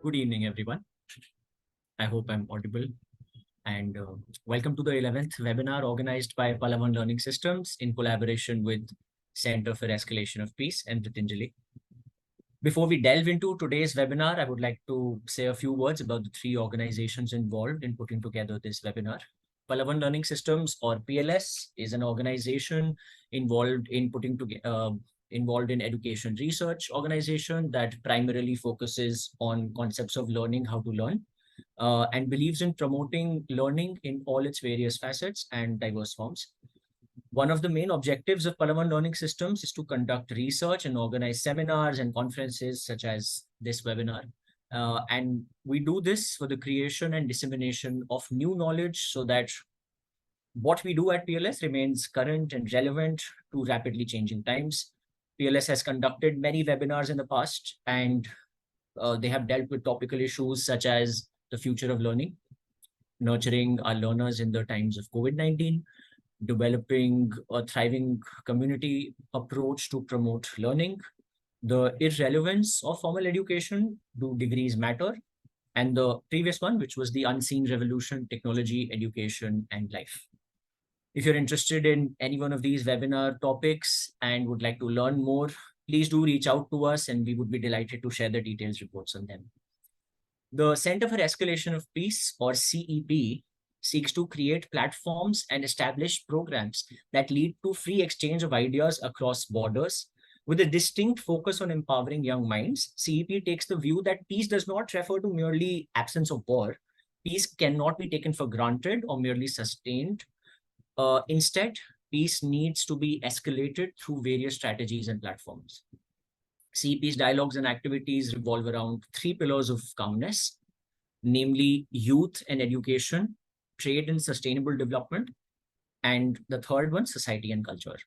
Good evening, everyone. I hope I'm audible. And welcome to the 11th webinar organized by Pallavan Learning Systems in collaboration with Center for Escalation of Peace and Ritinjali. Before we delve into today's webinar, I would like to say a few words about the three organizations involved in putting together this webinar. Pallavan Learning Systems, or PLS, is an organization involved in education research organization that primarily focuses on concepts of learning, how to learn, and believes in promoting learning in all its various facets and diverse forms. One of the main objectives of Pallavan Learning Systems is to conduct research and organize seminars and conferences such as this webinar. And we do this for the creation and dissemination of new knowledge so that what we do at PLS remains current and relevant to rapidly changing times. PLS has conducted many webinars in the past, and they have dealt with topical issues such as the future of learning, nurturing our learners in the times of COVID-19, developing a thriving community approach to promote learning, the irrelevance of formal education, do degrees matter, and the previous one, which was the unseen revolution, technology, education, and life. If you're interested in any one of these webinar topics and would like to learn more, please do reach out to us and we would be delighted to share the details reports on them. The Center for Escalation of Peace, or CEP, seeks to create platforms and establish programs that lead to free exchange of ideas across borders. With a distinct focus on empowering young minds, CEP takes the view that peace does not refer to merely absence of war. Peace cannot be taken for granted or merely sustained. Instead, peace needs to be escalated through various strategies and platforms. CEP's dialogues and activities revolve around three pillars of calmness, namely youth and education, trade and sustainable development, and the third one, society and culture.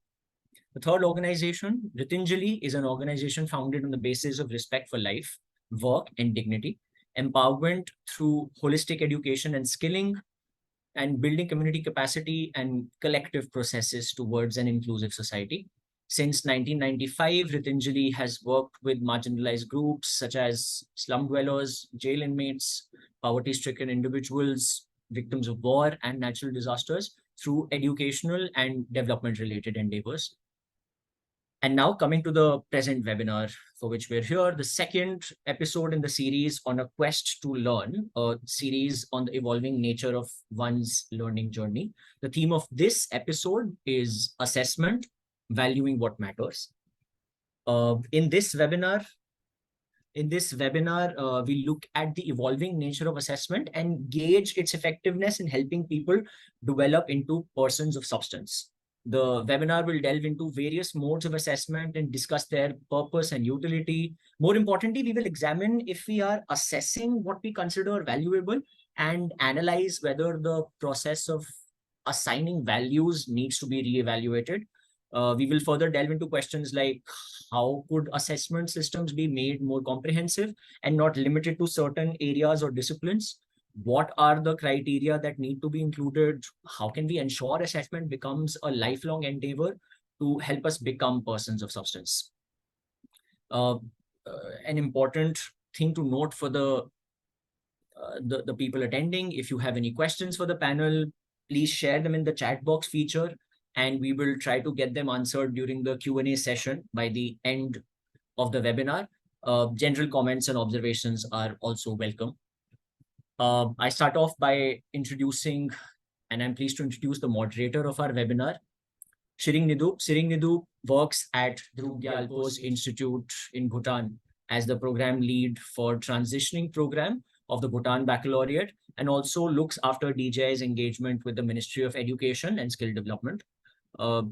The third organization, Ritinjali, is an organization founded on the basis of respect for life, work, and dignity, empowerment through holistic education and skilling, and building community capacity and collective processes towards an inclusive society. Since 1995, Ritinjali has worked with marginalized groups such as slum dwellers, jail inmates, poverty-stricken individuals, victims of war and natural disasters through educational and development-related endeavors. And now coming to the present webinar for which we're here, the second episode in the series on a quest to learn, a series on the evolving nature of one's learning journey. The theme of this episode is assessment, valuing what matters. In this webinar, we look at the evolving nature of assessment and gauge its effectiveness in helping people develop into persons of substance. The webinar will delve into various modes of assessment and discuss their purpose and utility. More importantly, we will examine if we are assessing what we consider valuable and analyze whether the process of assigning values needs to be reevaluated. We will further delve into questions like how could assessment systems be made more comprehensive and not limited to certain areas or disciplines? What are the criteria that need to be included? How can we ensure assessment becomes a lifelong endeavor to help us become persons of substance? An important thing to note for the people attending, if you have any questions for the panel, please share them in the chat box feature and we will try to get them answered during the Q&A session by the end of the webinar. General comments and observations are also welcome. I start off by introducing, and I'm pleased to introduce the moderator of our webinar, Tshering Nidup. Tshering Nidup works at Druk Gyalpo's Institute in Bhutan as the program lead for transitioning program of the Bhutan Baccalaureate and also looks after DJI's engagement with the Ministry of Education and Skill Development.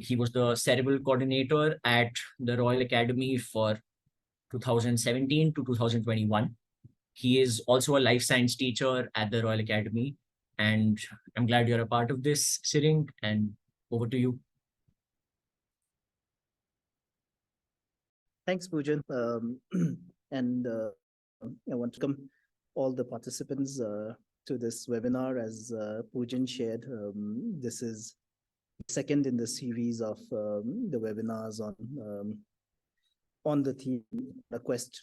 He was the cerebral coordinator at the Royal Academy for 2017 to 2021. He is also a life science teacher at the Royal Academy. And I'm glad you're a part of this, Tshering, and over to you. Thanks, Poojan. And I want to welcome all the participants to this webinar. As Poojan shared, this is the second in the series of the webinars on the theme, the quest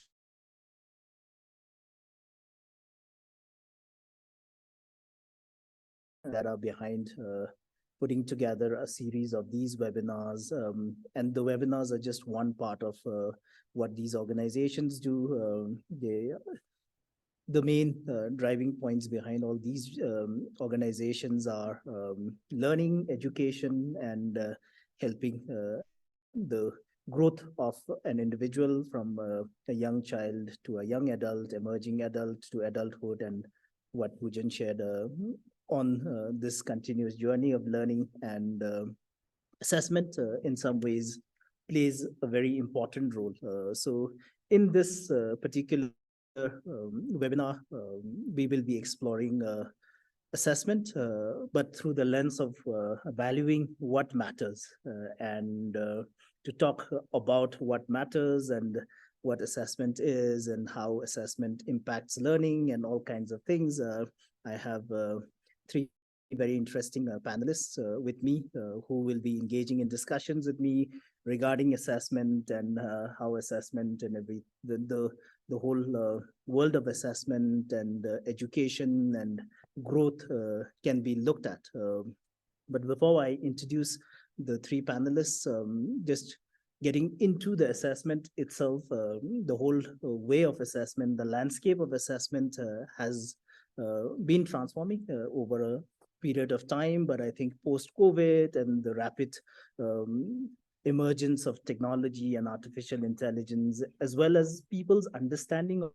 that are behind putting together a series of these webinars. And the webinars are just one part of what these organizations do. The main driving points behind all these organizations are learning, education, and helping the growth of an individual from a young child to a young adult, emerging adult to adulthood, and what Poojan shared on this continuous journey of learning and assessment in some ways plays a very important role. So in this particular webinar, we will be exploring assessment, but through the lens of valuing what matters and to talk about what matters and what assessment is and how assessment impacts learning and all kinds of things. I have three very interesting panelists with me who will be engaging in discussions with me regarding assessment and how assessment and the whole world of assessment and education and growth can be looked at. But before I introduce the three panelists, just getting into the assessment itself, the whole way of assessment, the landscape of assessment has been transforming over a period of time. But I think post-COVID and the rapid emergence of technology and artificial intelligence, as well as people's understanding of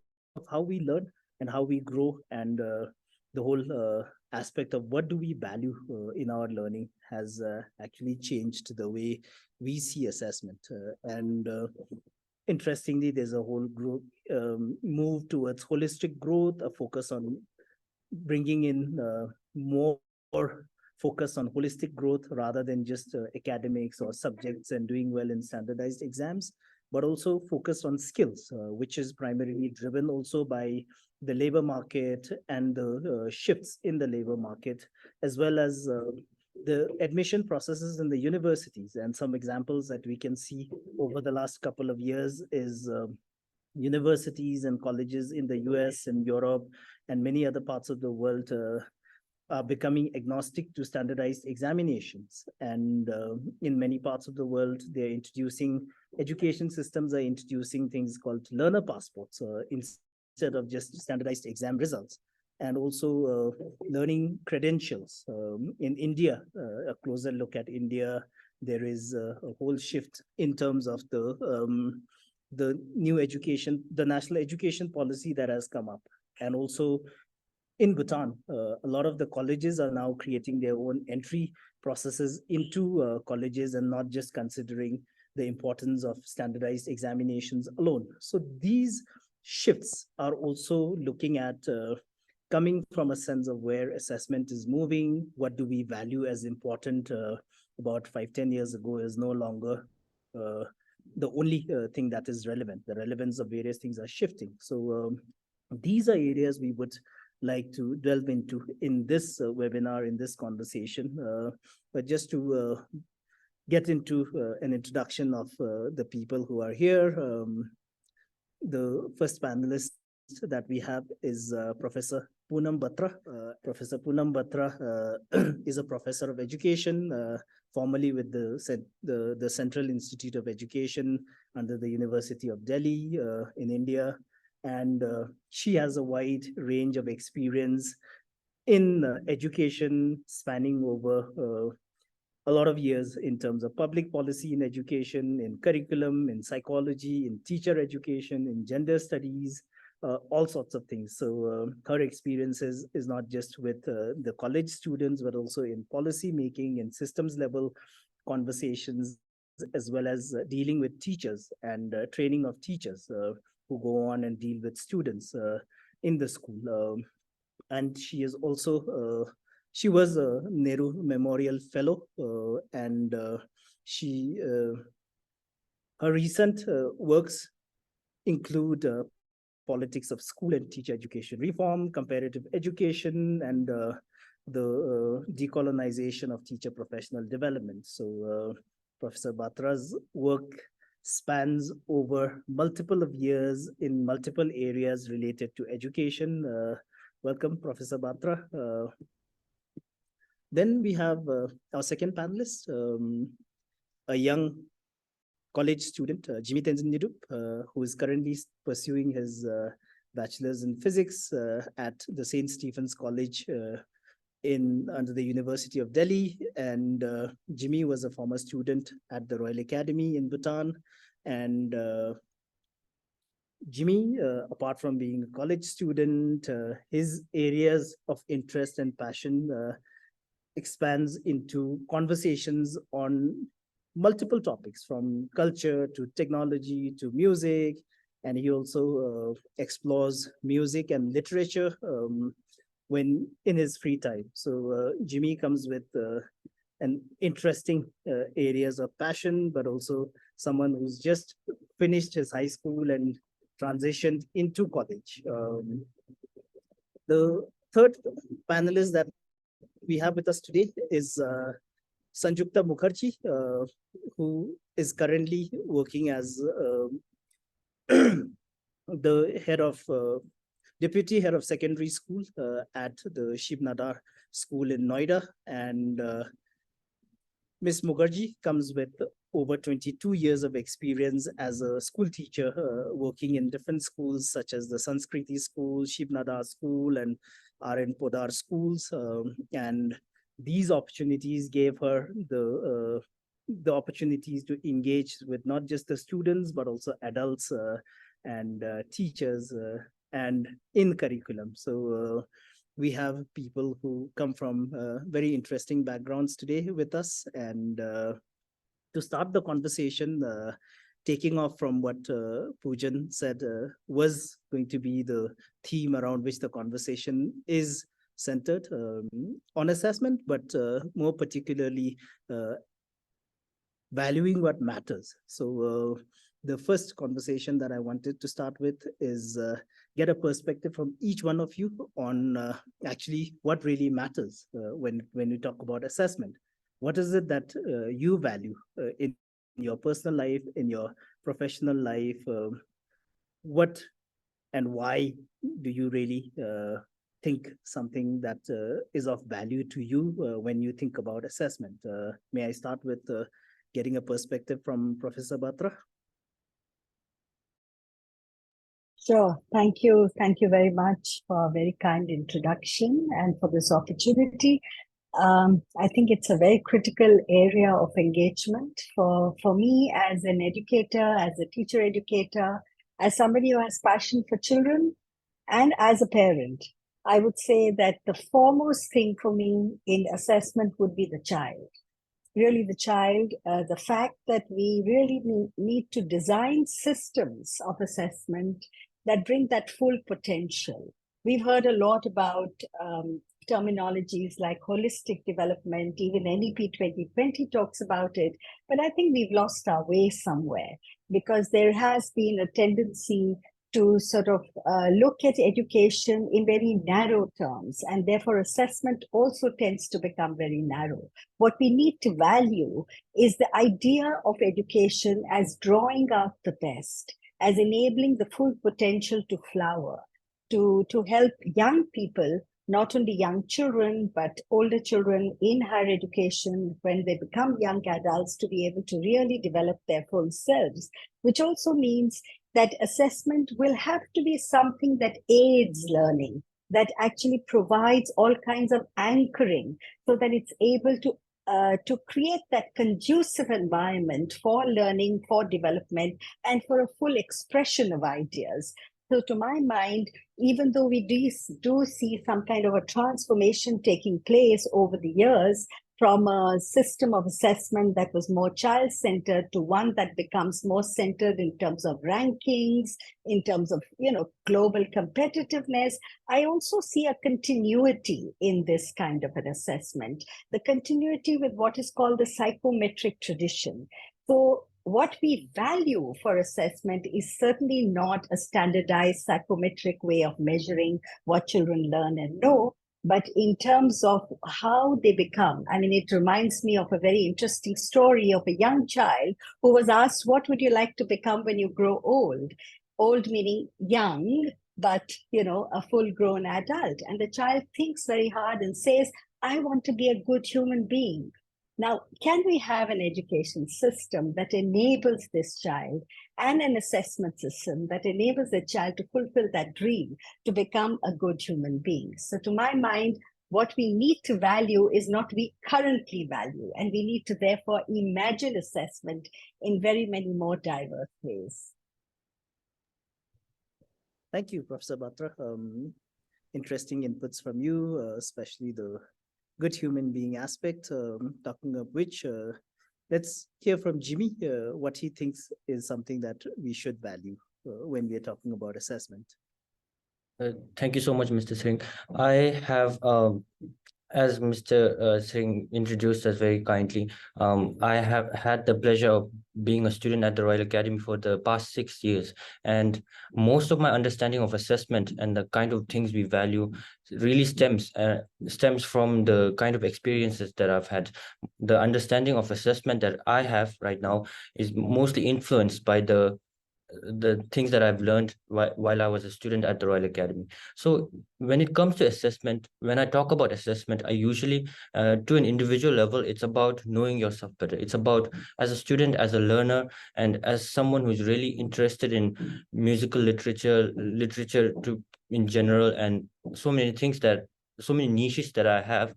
how we learn and how we grow, and the whole aspect of what do we value in our learning has actually changed the way we see assessment. And interestingly, there's a whole group move towards holistic growth, a focus on bringing in more focus on holistic growth rather than just academics or subjects and doing well in standardized exams, but also focus on skills, which is primarily driven also by the labor market and the shifts in the labor market, as well as the admission processes in the universities. And some examples that we can see over the last couple of years is universities and colleges in the US and Europe and many other parts of the world are becoming agnostic to standardized examinations. And in many parts of the world, they're introducing, education systems are introducing things called learner passports instead of just standardized exam results. And also learning credentials. In India, a closer look at India, there is a whole shift in terms of the new education, the national education policy that has come up. And also in Bhutan, a lot of the colleges are now creating their own entry processes into colleges and not just considering the importance of standardized examinations alone. So these shifts are also looking at coming from a sense of where assessment is moving, what do we value as important. About 5-10 years ago is no longer the only thing that is relevant. The relevance of various things are shifting. So these are areas we would like to delve into in this webinar, in this conversation. But just to get into an introduction of the people who are here, the first panelist that we have is Professor Poonam Batra. Professor Poonam Batra is a professor of education, formerly with the Central Institute of Education under the University of Delhi in India. And she has a wide range of experience in education, spanning over a lot of years in terms of public policy in education, in curriculum, in psychology, in teacher education, in gender studies, all sorts of things. So her experiences is not just with the college students, but also in policy making and systems level conversations, as well as dealing with teachers and training of teachers who go on and deal with students in the school. And she is also, she was a Nehru Memorial Fellow, and her recent works include politics of school and teacher education reform, comparative education, and the decolonization of teacher professional development. So Professor Batra's work spans over multiple of years in multiple areas related to education. Welcome, Professor Batra. Then we have our second panelist, a young college student, Jigme Tenzin Nidup, who is currently pursuing his bachelor's in physics at the St. Stephen's College under the University of Delhi. And Jimmy was a former student at the Royal Academy in Bhutan. And Jimmy, apart from being a college student, his areas of interest and passion expands into conversations on multiple topics, from culture to technology to music. And he also explores music and literature when in his free time. So Jimmy comes with an interesting areas of passion, but also someone who's just finished his high school and transitioned into college. The third panelist that we have with us today is Sanjukta Mukherjee, who is currently working as the head of deputy head of secondary school at the Shiv Nadar School in Noida. And Ms. Mukherjee comes with over 22 years of experience as a school teacher, working in different schools such as the Sanskriti School, Shiv Nadar School, and RN Podar schools. And these opportunities gave her the opportunities to engage with not just the students, but also adults and teachers and in curriculum. So we have people who come from very interesting backgrounds today with us. And to start the conversation, taking off from what Poojan said was going to be the theme around which the conversation is centered on assessment, but more particularly valuing what matters. So the first conversation that I wanted to start with is get a perspective from each one of you on actually what really matters when we talk about assessment. What is it that you value in your personal life, in your professional life? What and why do you really think something that is of value to you when you think about assessment? May I start with getting a perspective from Professor Batra? Sure. Thank you. Thank you very much for a very kind introduction and for this opportunity. I think it's a very critical area of engagement for me as an educator, as a teacher educator, as somebody who has passion for children, and as a parent. I would say that the foremost thing for me in assessment would be the child. Really the child, the fact that we really need to design systems of assessment that bring that full potential. We've heard a lot about terminologies like holistic development, even NEP 2020 talks about it, but I think we've lost our way somewhere because there has been a tendency to sort of look at education in very narrow terms, and therefore assessment also tends to become very narrow. What we need to value is the idea of education as drawing out the best, as enabling the full potential to flower, to help young people, not only young children, but older children in higher education, when they become young adults, to be able to really develop their full selves, which also means that assessment will have to be something that aids learning, that actually provides all kinds of anchoring so that it's able to create that conducive environment for learning, for development, and for a full expression of ideas. So to my mind, even though we do see some kind of a transformation taking place over the years, from a system of assessment that was more child-centered to one that becomes more centered in terms of rankings, in terms of, global competitiveness, I also see a continuity in this kind of an assessment, the continuity with what is called the psychometric tradition. So what we value for assessment is certainly not a standardized psychometric way of measuring what children learn and know, but in terms of how they become. I mean, it reminds me of a very interesting story of a young child who was asked, what would you like to become when you grow old? Old meaning young, but, a full-grown adult. And the child thinks very hard and says, I want to be a good human being. Now, can we have an education system that enables this child and an assessment system that enables the child to fulfill that dream to become a good human being? So to my mind, what we need to value is not we currently value, and we need to therefore imagine assessment in very many more diverse ways. Thank you, Professor Batra. Interesting inputs from you, especially the good human being aspect, talking of which, let's hear from Jimmy, what he thinks is something that we should value when we are talking about assessment. Thank you so much, Mr. Singh. I have, as Mr. Singh introduced us very kindly, I have had the pleasure of being a student at the Royal Academy for the past 6 years. And most of my understanding of assessment and the kind of things we value really stems from the kind of experiences that I've had. The understanding of assessment that I have right now is mostly influenced by the things that I've learned while I was a student at the Royal Academy. So when it comes to assessment, when I talk about assessment, I usually, to an individual level, it's about knowing yourself better. It's about, as a student, as a learner, and as someone who's really interested in musical literature in general, and so many niches that I have,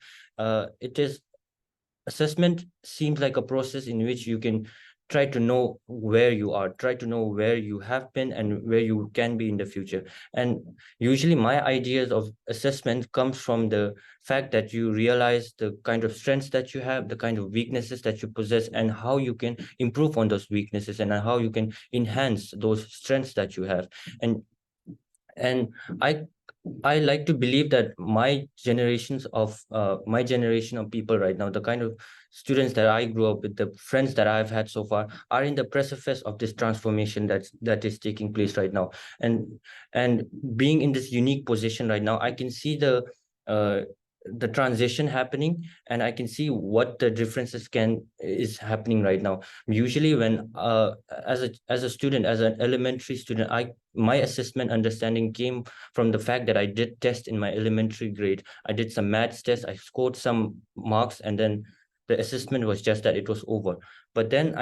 assessment seems like a process in which you can try to know where you are, try to know where you have been and where you can be in the future. And usually my ideas of assessment comes from the fact that you realize the kind of strengths that you have, the kind of weaknesses that you possess, and how you can improve on those weaknesses and how you can enhance those strengths that you have. And I like to believe that my generation of people right now, the kind of students that I grew up with, the friends that I've had so far, are in the precipice of this transformation that is taking place right now. And being in this unique position right now, I can see the transition happening, and I can see what the differences is happening right now. Usually when as a student, as an elementary student, my assessment understanding came from the fact that I did test in my elementary grade. I did some maths test, I scored some marks, and then the assessment was just that, it was over. But then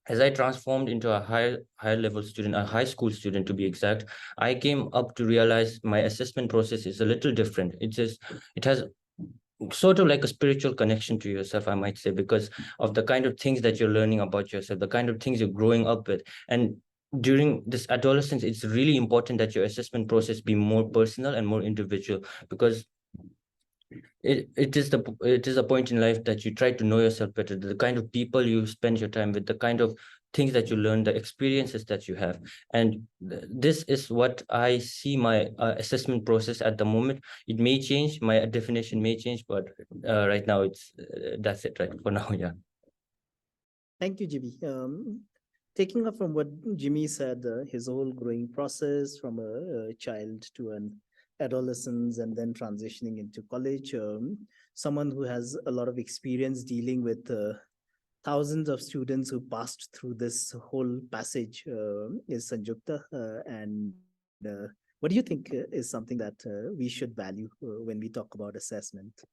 as I transformed into a higher level student, a high school student to be exact, I came up to realize my assessment process is a little different. It has sort of like a spiritual connection to yourself, I might say, because of the kind of things that you're learning about yourself, the kind of things you're growing up with. And during this adolescence, it's really important that your assessment process be more personal and more individual, because it is a point in life that you try to know yourself better, the kind of people you spend your time with, the kind of things that you learn, the experiences that you have. And this is what I see my assessment process at the moment. It may change, my definition may change, but right now it's that's it right for now. Yeah. Thank you, Jimmy. Taking up from what Jimmy said, his whole growing process from a child to an adolescence and then transitioning into college, someone who has a lot of experience dealing with thousands of students who passed through this whole passage is Sanjukta. And what do you think is something that we should value when we talk about assessment?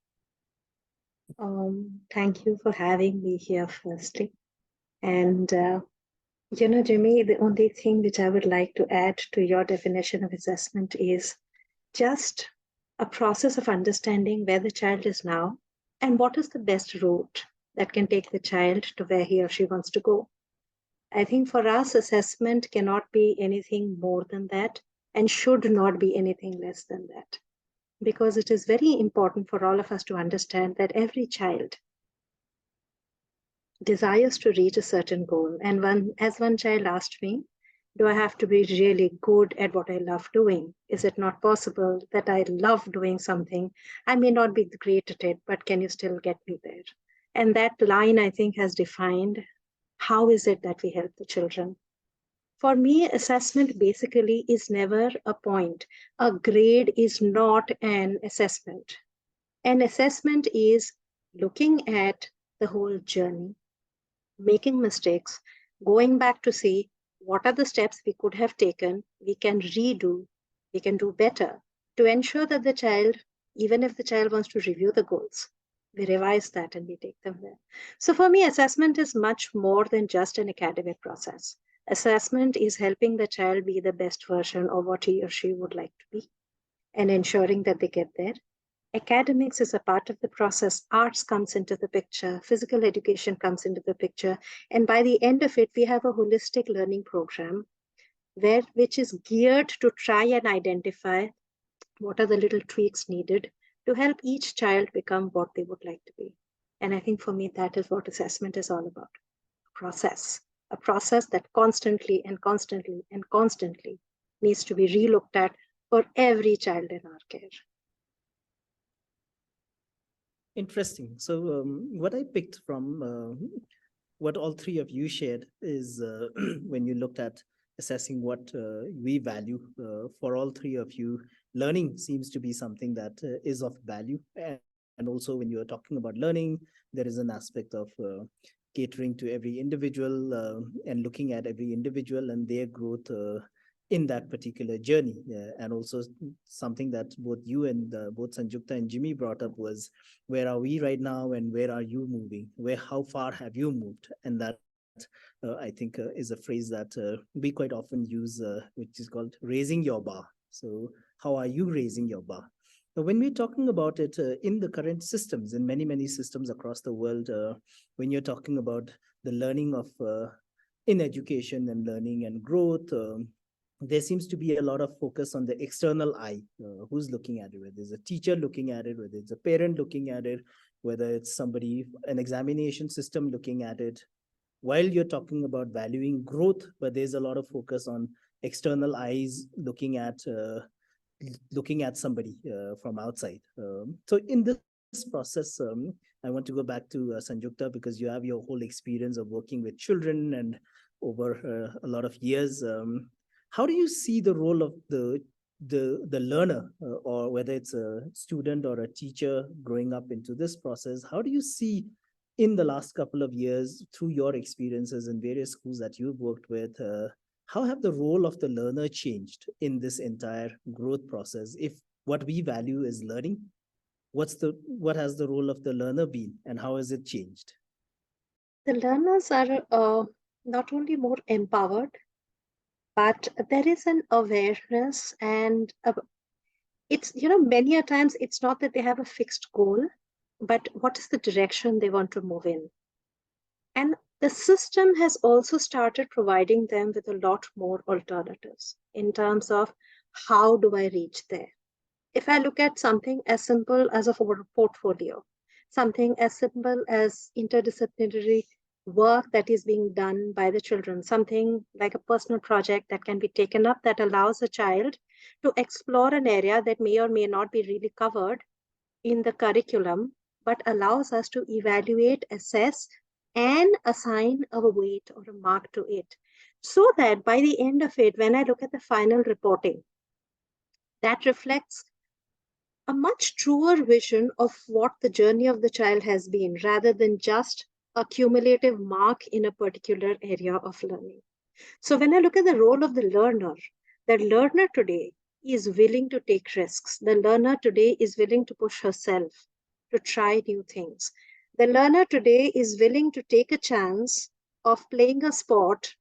Thank you for having me here firstly. And Jimmy, the only thing which I would like to add to your definition of assessment is just a process of understanding where the child is now and what is the best route that can take the child to where he or she wants to go. I think for us, assessment cannot be anything more than that and should not be anything less than that, because it is very important for all of us to understand that every child desires to reach a certain goal. And one child asked me, do I have to be really good at what I love doing? Is it not possible that I love doing something? I may not be great at it, but can you still get me there? And that line, I think, has defined how is it that we help the children. For me, assessment basically is never a point. A grade is not an assessment. An assessment is looking at the whole journey, making mistakes, going back to see what are the steps we could have taken, we can redo, we can do better to ensure that the child Even if the child wants to review the goals, we revise that and we take them there. So for me, assessment is much more than just an academic process. Assessment is helping the child be the best version of what he or she would like to be and ensuring that they get there. Academics is a part of the process. Arts comes into the picture, physical education comes into the picture. And by the end of it, we have a holistic learning program which is geared to try and identify what are the little tweaks needed to help each child become what they would like to be. And I think for me, that is what assessment is all about. A process that constantly and constantly and constantly needs to be relooked at for every child in our care. Interesting. So what I picked from what all three of you shared is when you looked at assessing what we value for all three of you, learning seems to be something that is of value. And also when you're talking about learning, there is an aspect of catering to every individual and looking at every individual and their growth in that particular journey. And also something that both you and both Sanjukta and Jimmy brought up was, where are we right now and where are you moving? How far have you moved? And that I think is a phrase that we quite often use, which is called raising your bar. So how are you raising your bar? But when we're talking about it in the current systems, in many, many systems across the world, when you're talking about the learning of in education and learning and growth, there seems to be a lot of focus on the external eye. Who's looking at it? Whether it's a teacher looking at it, whether it's a parent looking at it, whether it's somebody, an examination system looking at it. While you're talking about valuing growth, but there's a lot of focus on external eyes looking at somebody from outside. So in this process, I want to go back to Sanjukta, because you have your whole experience of working with children and over a lot of years. How do you see the role of the learner, or whether it's a student or a teacher growing up into this process? How do you see in the last couple of years, through your experiences in various schools that you've worked with, how have the role of the learner changed in this entire growth process? If what we value is learning, what has the role of the learner been, and how has it changed? The learners are not only more empowered, but there is an awareness, and it's, many a times it's not that they have a fixed goal, but what is the direction they want to move in. And the system has also started providing them with a lot more alternatives in terms of how do I reach there. If I look at something as simple as a portfolio, something as simple as interdisciplinary work that is being done by the children, something like a personal project that can be taken up that allows a child to explore an area that may or may not be really covered in the curriculum, but allows us to evaluate, assess, and assign a weight or a mark to it. So that by the end of it, when I look at the final reporting, that reflects a much truer vision of what the journey of the child has been, rather than just a cumulative mark in a particular area of learning. So when I look at the role of the learner today is willing to take risks. The learner today is willing to push herself, to try new things. The learner today is willing to take a chance of playing a sport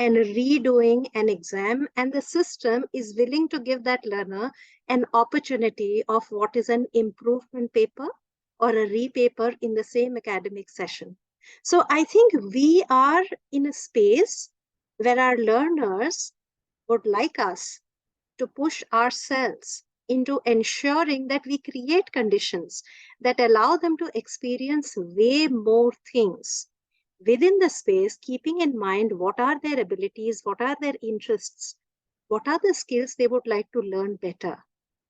and redoing an exam, and the system is willing to give that learner an opportunity of what is an improvement paper or a repaper in the same academic session. So I think we are in a space where our learners would like us to push ourselves into ensuring that we create conditions that allow them to experience way more things within the space, keeping in mind what are their abilities, what are their interests, what are the skills they would like to learn better,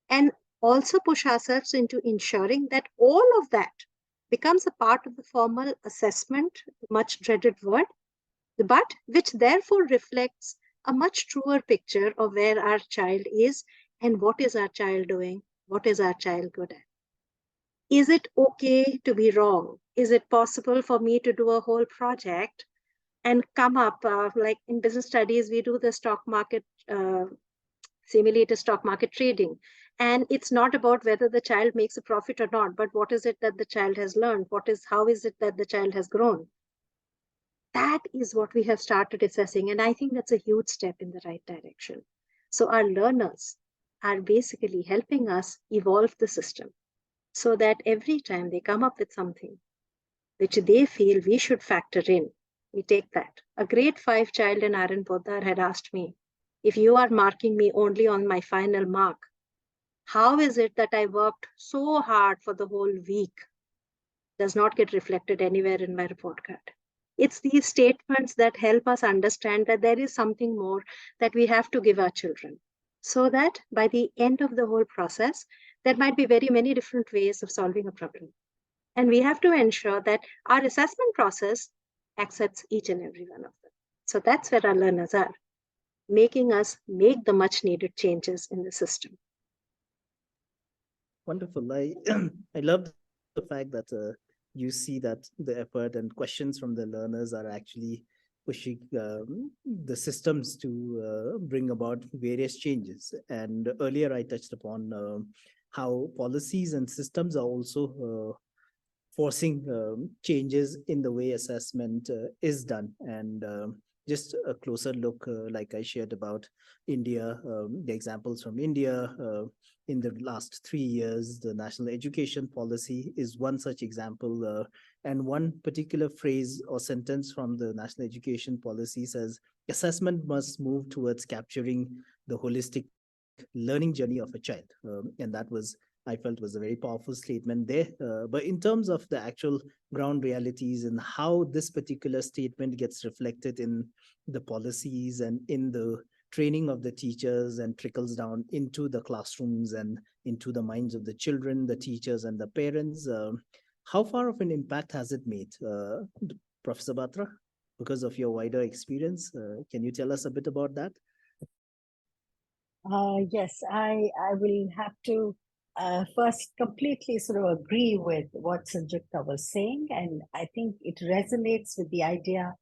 and also push ourselves into ensuring that all of that becomes a part of the formal assessment, much dreaded word, but which therefore reflects a much truer picture of where our child is and what is our child doing, what is our child good at. Is it okay to be wrong? Is it possible for me to do a whole project and come up, like in business studies, we do the stock market simulated stock market trading. And it's not about whether the child makes a profit or not, but what is it that the child has learned? How is it that the child has grown? That is what we have started assessing. And I think that's a huge step in the right direction. So our learners are basically helping us evolve the system so that every time they come up with something which they feel we should factor in, we take that. A grade 5 child in Aran Poddar had asked me, if you are marking me only on my final mark, how is it that I worked so hard for the whole week does not get reflected anywhere in my report card? It's these statements that help us understand that there is something more that we have to give our children, so that by the end of the whole process, there might be very many different ways of solving a problem. And we have to ensure that our assessment process accepts each and every one of them. So that's where our learners are, making us make the much needed changes in the system. Wonderful. I love the fact that you see that the effort and questions from the learners are actually pushing the systems to bring about various changes. And earlier I touched upon how policies and systems are also forcing changes in the way assessment is done. And just a closer look, like I shared about India, the examples from India. In the last 3 years, the national education policy is one such example. And one particular phrase or sentence from the national education policy says, assessment must move towards capturing the holistic learning journey of a child. And that was, I felt, was a very powerful statement there. But in terms of the actual ground realities and how this particular statement gets reflected in the policies and in the training of the teachers and trickles down into the classrooms and into the minds of the children, the teachers and the parents, how far of an impact has it made? Professor Batra, because of your wider experience, can you tell us a bit about that? Yes, I will have to first completely sort of agree with what Sanjukta was saying. And I think it resonates with the idea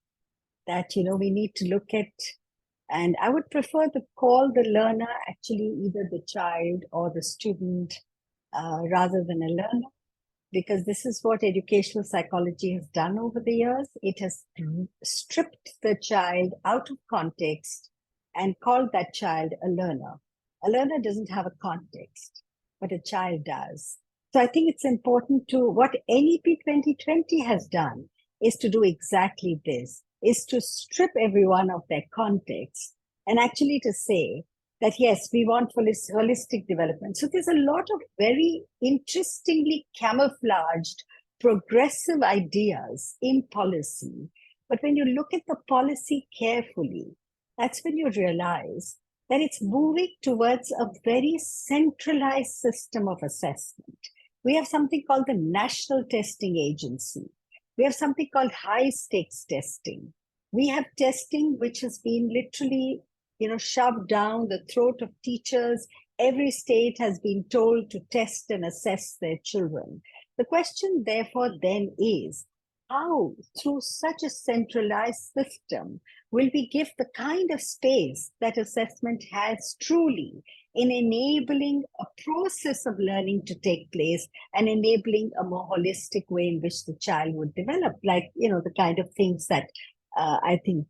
that, we need to look at, and I would prefer to call the learner actually either the child or the student rather than a learner, because this is what educational psychology has done over the years. It has stripped the child out of context and called that child a learner. A learner doesn't have a context, but a child does. So I think it's important to, what NEP 2020 has done is to do exactly this, is to strip everyone of their context and actually to say that, yes, we want holistic development. So there's a lot of very interestingly camouflaged progressive ideas in policy. But when you look at the policy carefully, that's when you realize that it's moving towards a very centralized system of assessment. We have something called the National Testing Agency. We have something called high stakes testing. We have testing which has been literally, shoved down the throat of teachers. Every state has been told to test and assess their children. The question, therefore, then is, how, through such a centralized system, will we give the kind of space that assessment has truly in enabling a process of learning to take place and enabling a more holistic way in which the child would develop, like, the kind of things that I think,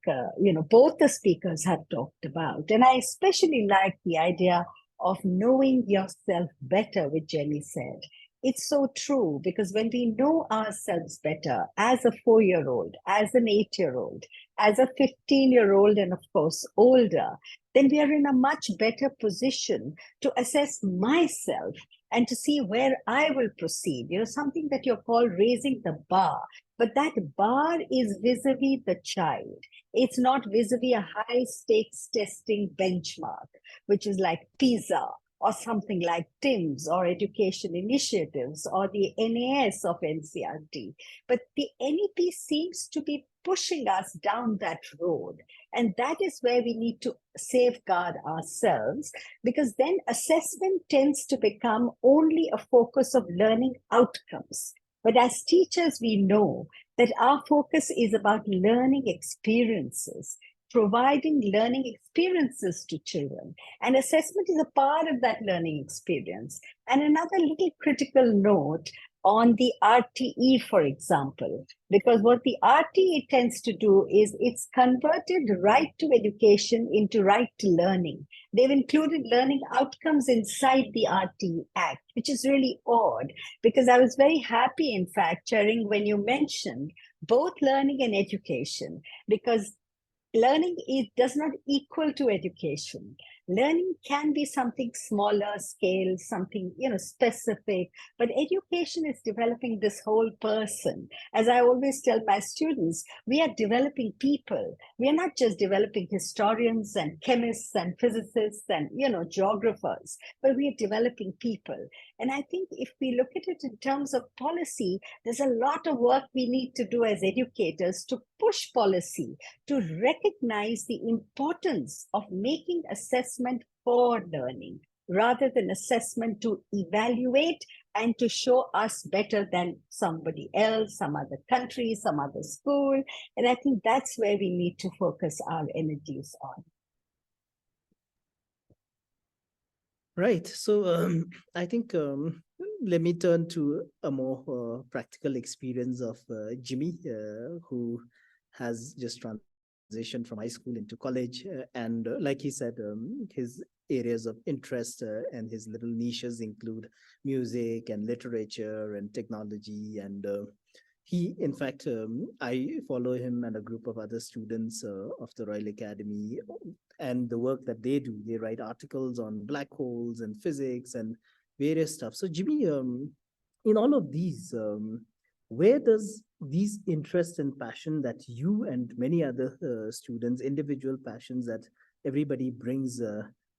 both the speakers have talked about. And I especially like the idea of knowing yourself better, which Jenny said. It's so true, because when we know ourselves better as a 4-year-old, as an 8-year-old, as a 15-year-old, and of course older, then we are in a much better position to assess myself and to see where I will proceed. Something that you call raising the bar. But that bar is vis-a-vis the child. It's not vis-a-vis a high-stakes testing benchmark, which is like PISA, or something like TIMSS or education initiatives or the NAS of NCERT. But the NEP seems to be pushing us down that road. And that is where we need to safeguard ourselves, because then assessment tends to become only a focus of learning outcomes. But as teachers, we know that our focus is about learning experiences. providing learning experiences to children. And assessment is a part of that learning experience. And another little critical note on the RTE, for example, because what the RTE tends to do is it's converted right to education into right to learning. They've included learning outcomes inside the RTE Act, which is really odd, because I was very happy, in fact, Tshering, when you mentioned both learning and education, because learning does not equal to education. Learning can be something smaller scale, something specific, but education is developing this whole person. As I always tell my students, we are developing people. We are not just developing historians and chemists and physicists and geographers, but we are developing people. And I think if we look at it in terms of policy, there's a lot of work we need to do as educators to push policy to recognize the importance of making assessment for learning rather than assessment to evaluate and to show us better than somebody else, some other country, some other school. And I think that's where we need to focus our energies on. Right. So I think let me turn to a more practical experience of Jimmy, who has just transitioned from high school into college. And like he said, his areas of interest and his little niches include music and literature and technology. And he, in fact, I follow him and a group of other students of the Royal Academy, and the work that they do. They write articles on black holes and physics and various stuff. So Jimmy, in all of these, where does these interests and passion that you and many other students, individual passions that everybody brings,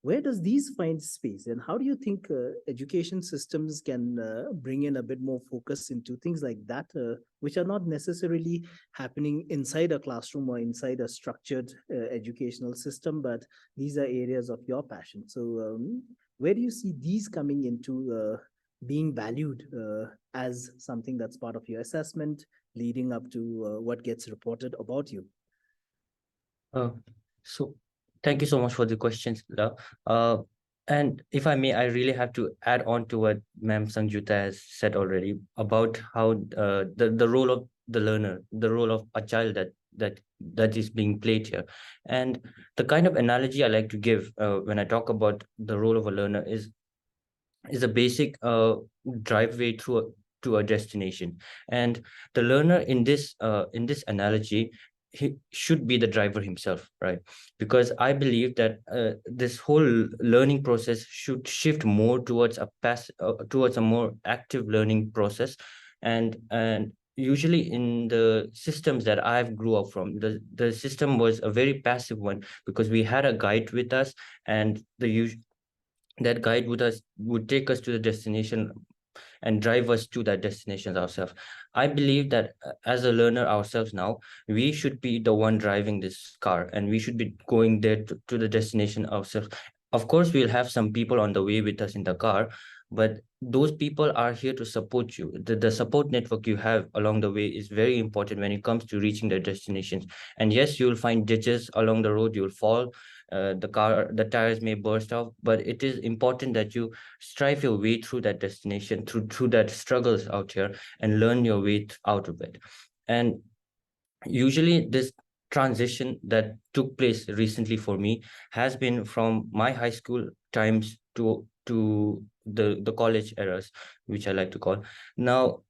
where does these find space? And how do you think education systems can bring in a bit more focus into things like that, which are not necessarily happening inside a classroom or inside a structured educational system, but these are areas of your passion. So where do you see these coming into being valued as something that's part of your assessment, leading up to what gets reported about you? So thank you so much for the questions, Love. And if I may, I really have to add on to what Ma'am Sanjukta has said already about how the role of the learner, the role of a child that is being played here. And the kind of analogy I like to give when I talk about the role of a learner is a basic driveway to a destination. And the learner in this analogy, he should be the driver himself, right? Because I believe that this whole learning process should shift more towards a more active learning process. And usually in the systems that I've grew up from, the system was a very passive one, because we had a guide with us, and that guide would take us to the destination and drive us to that destination ourselves. I believe that as a learner ourselves now, we should be the one driving this car, and we should be going there to the destination ourselves. Of course, we'll have some people on the way with us in the car, but those people are here to support you. The support network you have along the way is very important when it comes to reaching the destinations. And yes, you'll find ditches along the road, you'll fall, the tires may burst off, but it is important that you strive your way through that destination, through that struggles out here, and learn your way out of it. And usually this transition that took place recently for me has been from my high school times to the college eras, which I like to call. Now,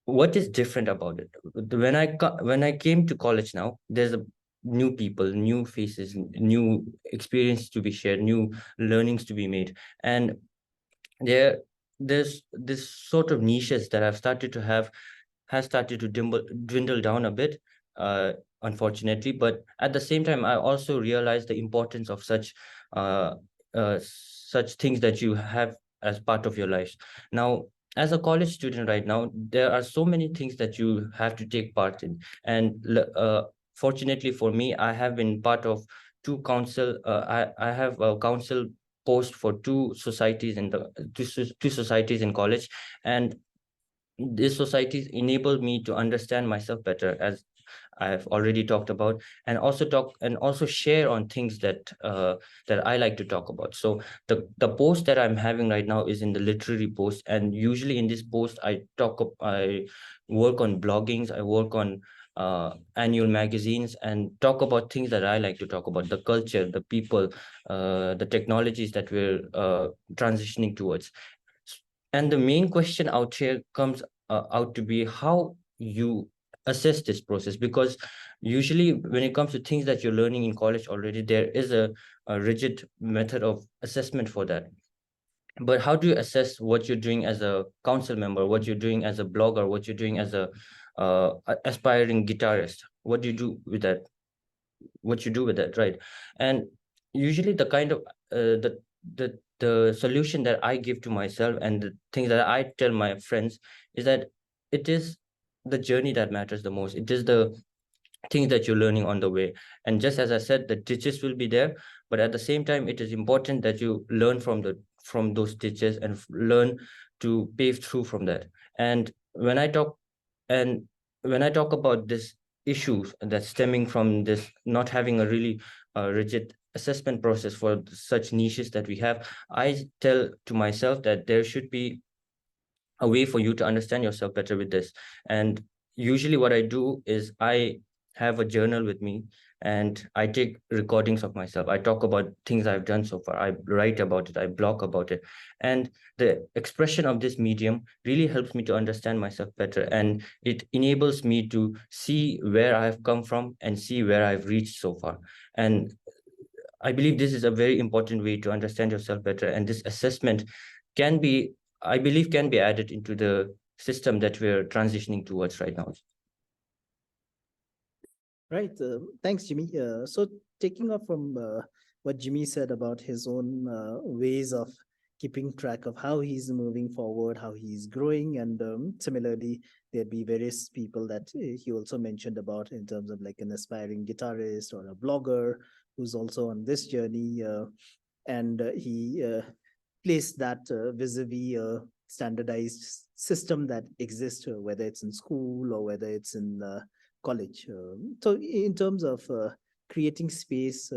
what is different about it? When I came to college now, there's a new people, new faces, new experience to be shared, new learnings to be made. And there's this sort of niches that I've started to have has started to dwindle down a bit, unfortunately. But at the same time, I also realized the importance of such things that you have as part of your life. Now, as a college student right now, there are so many things that you have to take part in. And fortunately for me, I have been part of two council. I have a council post for two societies two societies in college, and these societies enabled me to understand myself better, as I've already talked about, and also share on things that that I like to talk about. So the post that I'm having right now is in the literary post, and usually in this post I work on bloggings, I work on annual magazines, and talk about things that I like to talk about: the culture, the people, the technologies that we're transitioning towards. And the main question out here comes out to be how you assess this process, because usually when it comes to things that you're learning in college already, there is a rigid method of assessment for that. But how do you assess what you're doing as a council member, what you're doing as a blogger, what you're doing as a aspiring guitarist? What do you do with that? What you do with that, right? And usually the kind of the solution that I give to myself, and the things that I tell my friends, is that it is the journey that matters the most. It is the things that you're learning on the way. And just as I said, the ditches will be there, but at the same time, it is important that you learn from those ditches and learn to pave through from that. And and when I talk about this issues that's stemming from this not having a really rigid assessment process for such niches that we have, I tell to myself that there should be a way for you to understand yourself better with this. And usually what I do is I have a journal with me, and I take recordings of myself. I talk about things I've done so far. I write about it, I blog about it. And the expression of this medium really helps me to understand myself better. And it enables me to see where I've come from and see where I've reached so far. And I believe this is a very important way to understand yourself better. And this assessment can be, I believe, can be added into the system that we're transitioning towards right now. Right. Thanks, Jimmy. So taking off from what Jimmy said about his own ways of keeping track of how he's moving forward, how he's growing, and similarly, there'd be various people that he also mentioned about in terms of like an aspiring guitarist or a blogger who's also on this journey, and he placed that vis-a-vis a standardized system that exists, whether it's in school or whether it's in college. So in terms of creating space,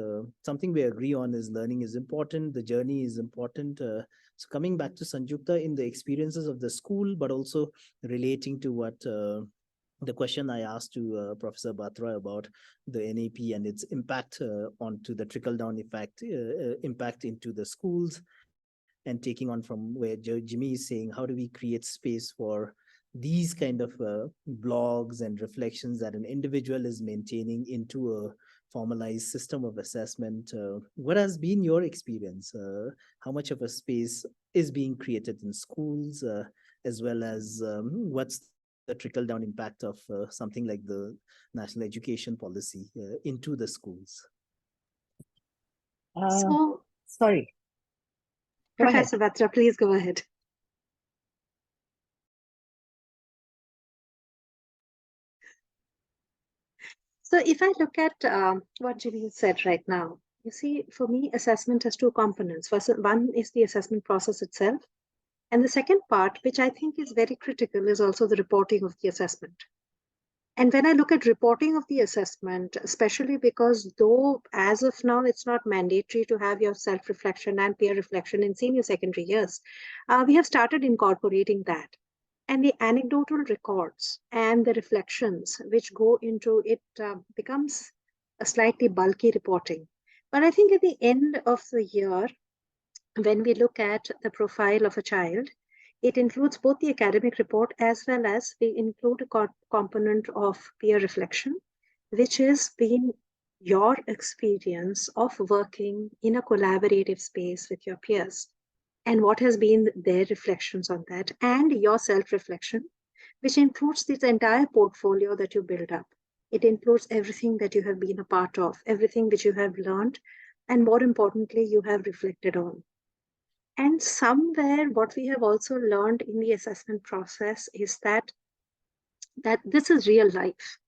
something we agree on is learning is important, the journey is important. So coming back to Sanjukta, in the experiences of the school, but also relating to what the question I asked to Professor Batra about the NAP and its impact onto the trickle-down effect, impact into the schools, and taking on from where Jimmy is saying, how do we create space for these kind of blogs and reflections that an individual is maintaining into a formalized system of assessment? What has been your experience? How much of a space is being created in schools, as well as what's the trickle-down impact of something like the national education policy into the schools? So, Sorry. Go ahead. Professor Batra, please go ahead. So if I look at what Jimmy said right now, you see, for me, assessment has two components. First, one is the assessment process itself. And the second part, which I think is very critical, is also the reporting of the assessment. And when I look at reporting of the assessment, especially because though as of now, it's not mandatory to have your self-reflection and peer reflection in senior secondary years, we have started incorporating that. And the anecdotal records and the reflections which go into it becomes a slightly bulky reporting. But I think at the end of the year, when we look at the profile of a child, it includes both the academic report as well as we include a component of peer reflection, which is being your experience of working in a collaborative space with your peers and what has been their reflections on that, and your self-reflection, which includes this entire portfolio that you build up. It includes everything that you have been a part of, everything which you have learned, and more importantly, you have reflected on. And somewhere what we have also learned in the assessment process is that this is real life.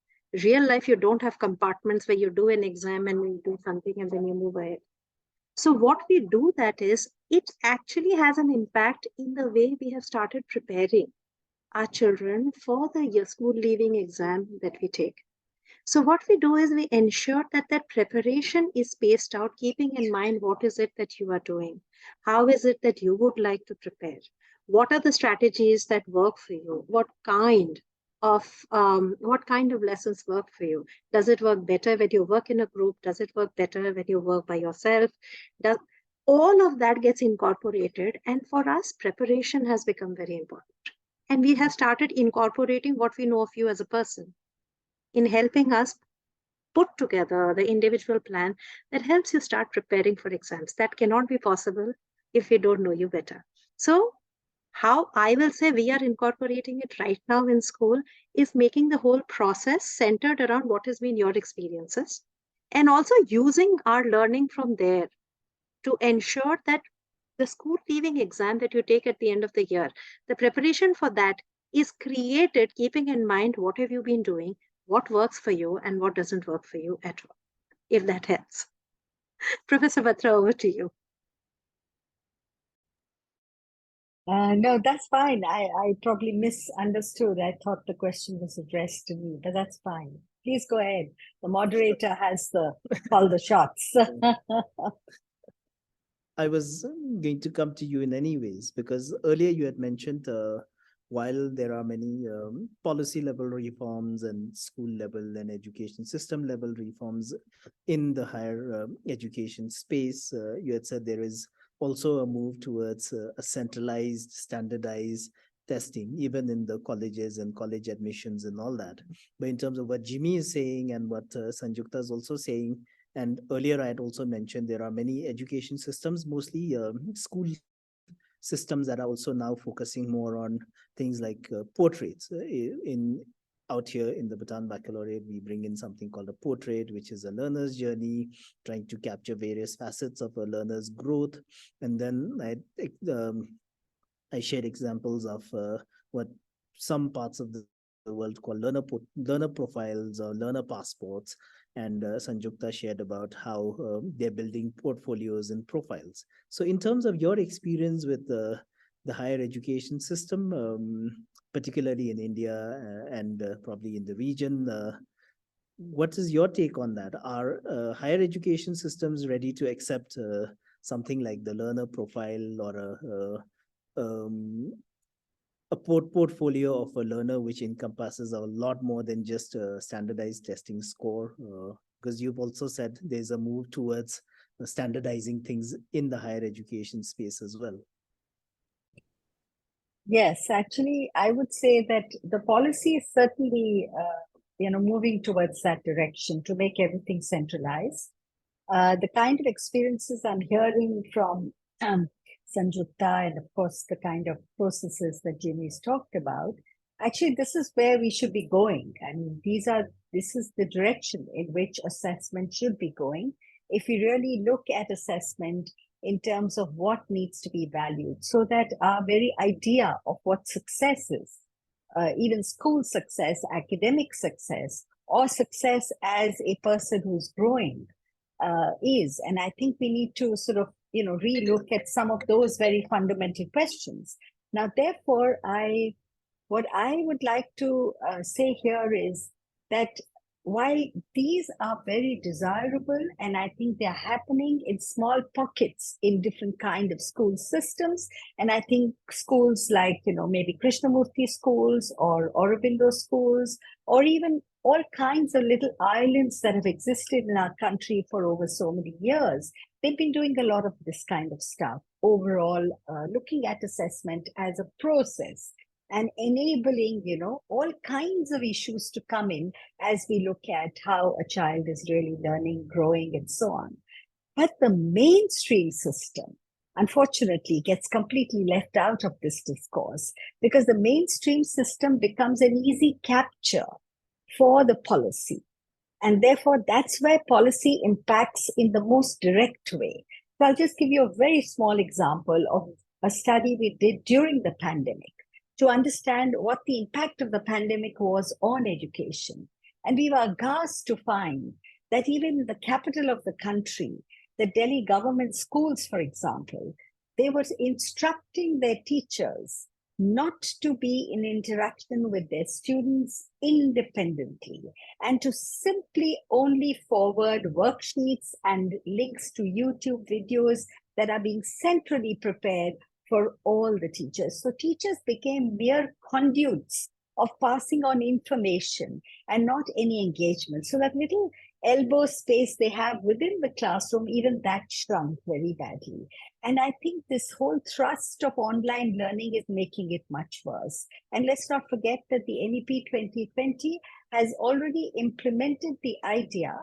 Real life, you don't have compartments where you do an exam and you do something and then you move ahead. So what we do that is, it actually has an impact in the way we have started preparing our children for the school leaving exam that we take. So what we do is we ensure that that preparation is spaced out, keeping in mind what is it that you are doing? How is it that you would like to prepare? What are the strategies that work for you? What kind of lessons work for you? Does it work better when you work in a group? Does it work better when you work by yourself? Does all of that gets incorporated? And for us, preparation has become very important. And we have started incorporating what we know of you as a person in helping us put together the individual plan that helps you start preparing for exams. That cannot be possible if we don't know you better. So how I will say we are incorporating it right now in school is making the whole process centered around what has been your experiences, and also using our learning from there to ensure that the school leaving exam that you take at the end of the year, the preparation for that is created keeping in mind what have you been doing, what works for you, and what doesn't work for you at all, if that helps. Professor Batra, over to you. No, that's fine. I probably misunderstood. I thought the question was addressed to me, but that's fine. Please go ahead. The moderator has call the shots. I was going to come to you in any ways, because earlier you had mentioned while there are many policy level reforms and school level and education system level reforms in the higher education space, you had said there is also a move towards a centralized, standardized testing, even in the colleges and college admissions and all that. But in terms of what Jimmy is saying and what Sanjukta is also saying, and earlier I had also mentioned there are many education systems, mostly school systems, that are also now focusing more on things like portraits. Out here in the Bhutan Baccalaureate, we bring in something called a portrait, which is a learner's journey, trying to capture various facets of a learner's growth. And then I shared examples of what some parts of the world call learner profiles or learner passports. And Sanjukta shared about how they're building portfolios and profiles. So in terms of your experience with the higher education system, particularly in India and probably in the region, what is your take on that? Are higher education systems ready to accept something like the learner profile or a portfolio of a learner which encompasses a lot more than just a standardized testing score? Because you've also said there's a move towards standardizing things in the higher education space as well. Yes, actually, I would say that the policy is certainly, moving towards that direction to make everything centralized. The kind of experiences I'm hearing from Sanjukta, and of course, the kind of processes that Jimmy's talked about, actually, this is where we should be going. I mean, this is the direction in which assessment should be going. If we really look at assessment in terms of what needs to be valued, so that our very idea of what success is, even school success, academic success, or success as a person who's growing is. And I think we need to sort of, relook at some of those very fundamental questions. Now, therefore, what I would like to say here is that while these are very desirable, and I think they're happening in small pockets in different kind of school systems, and I think schools like, maybe Krishnamurti schools or Aurobindo schools, or even all kinds of little islands that have existed in our country for over so many years, they've been doing a lot of this kind of stuff. Overall, looking at assessment as a process and enabling, all kinds of issues to come in as we look at how a child is really learning, growing, and so on. But the mainstream system, unfortunately, gets completely left out of this discourse, because the mainstream system becomes an easy capture for the policy. And therefore, that's where policy impacts in the most direct way. So I'll just give you a very small example of a study we did during the pandemic to understand what the impact of the pandemic was on education. And we were aghast to find that even in the capital of the country, the Delhi government schools, for example, they were instructing their teachers not to be in interaction with their students independently, and to simply only forward worksheets and links to YouTube videos that are being centrally prepared for all the teachers. So teachers became mere conduits of passing on information and not any engagement. So that little elbow space they have within the classroom, even that shrunk very badly. And I think this whole thrust of online learning is making it much worse. And let's not forget that the NEP 2020 has already implemented the idea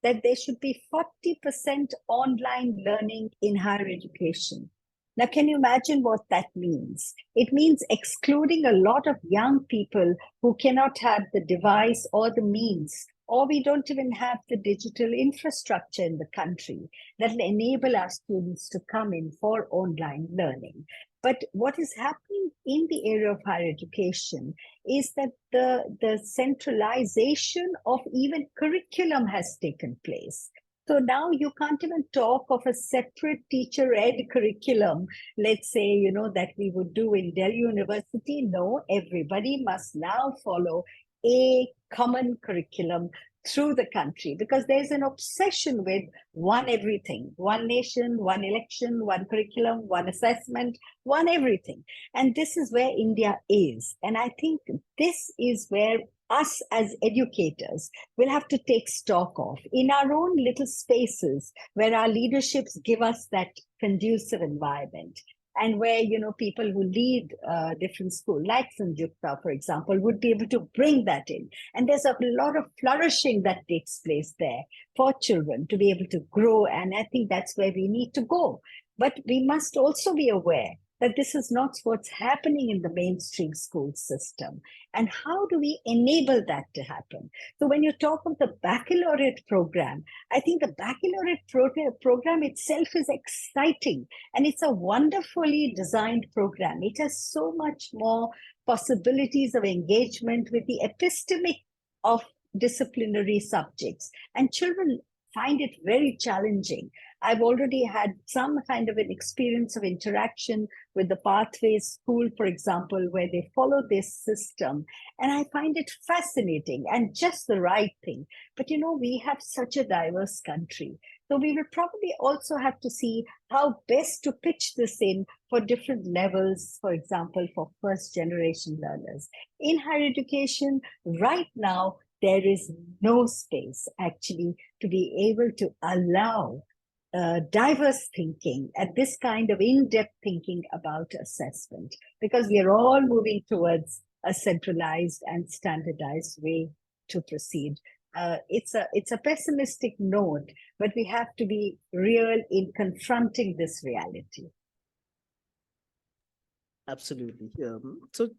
that there should be 40% online learning in higher education. Now, can you imagine what that means? It means excluding a lot of young people who cannot have the device or the means, or we don't even have the digital infrastructure in the country that will enable our students to come in for online learning. But what is happening in the area of higher education is that the centralization of even curriculum has taken place. So now you can't even talk of a separate teacher-ed curriculum, let's say, that we would do in Delhi University. No, everybody must now follow a common curriculum through the country, because there's an obsession with one everything, one nation, one election, one curriculum, one assessment, one everything. And this is where India is. And I think this is where us as educators will have to take stock of in our own little spaces where our leaderships give us that conducive environment, and where people who lead different schools, like Sanjukta, for example, would be able to bring that in. And there's a lot of flourishing that takes place there for children to be able to grow. And I think that's where we need to go. But we must also be aware that this is not what's happening in the mainstream school system. And how do we enable that to happen? So when you talk of the baccalaureate program, I think the baccalaureate program itself is exciting, and it's a wonderfully designed program. It has so much more possibilities of engagement with the epistemic of disciplinary subjects, and children find it very challenging. I've already had some kind of an experience of interaction with the Pathways School, for example, where they follow this system. And I find it fascinating and just the right thing. But we have such a diverse country. So we will probably also have to see how best to pitch this in for different levels, for example, for first generation learners. In higher education, right now, there is no space actually to be able to allow diverse thinking and this kind of in-depth thinking about assessment, because we are all moving towards a centralized and standardized way to proceed. It's a pessimistic note, but we have to be real in confronting this reality. Absolutely. So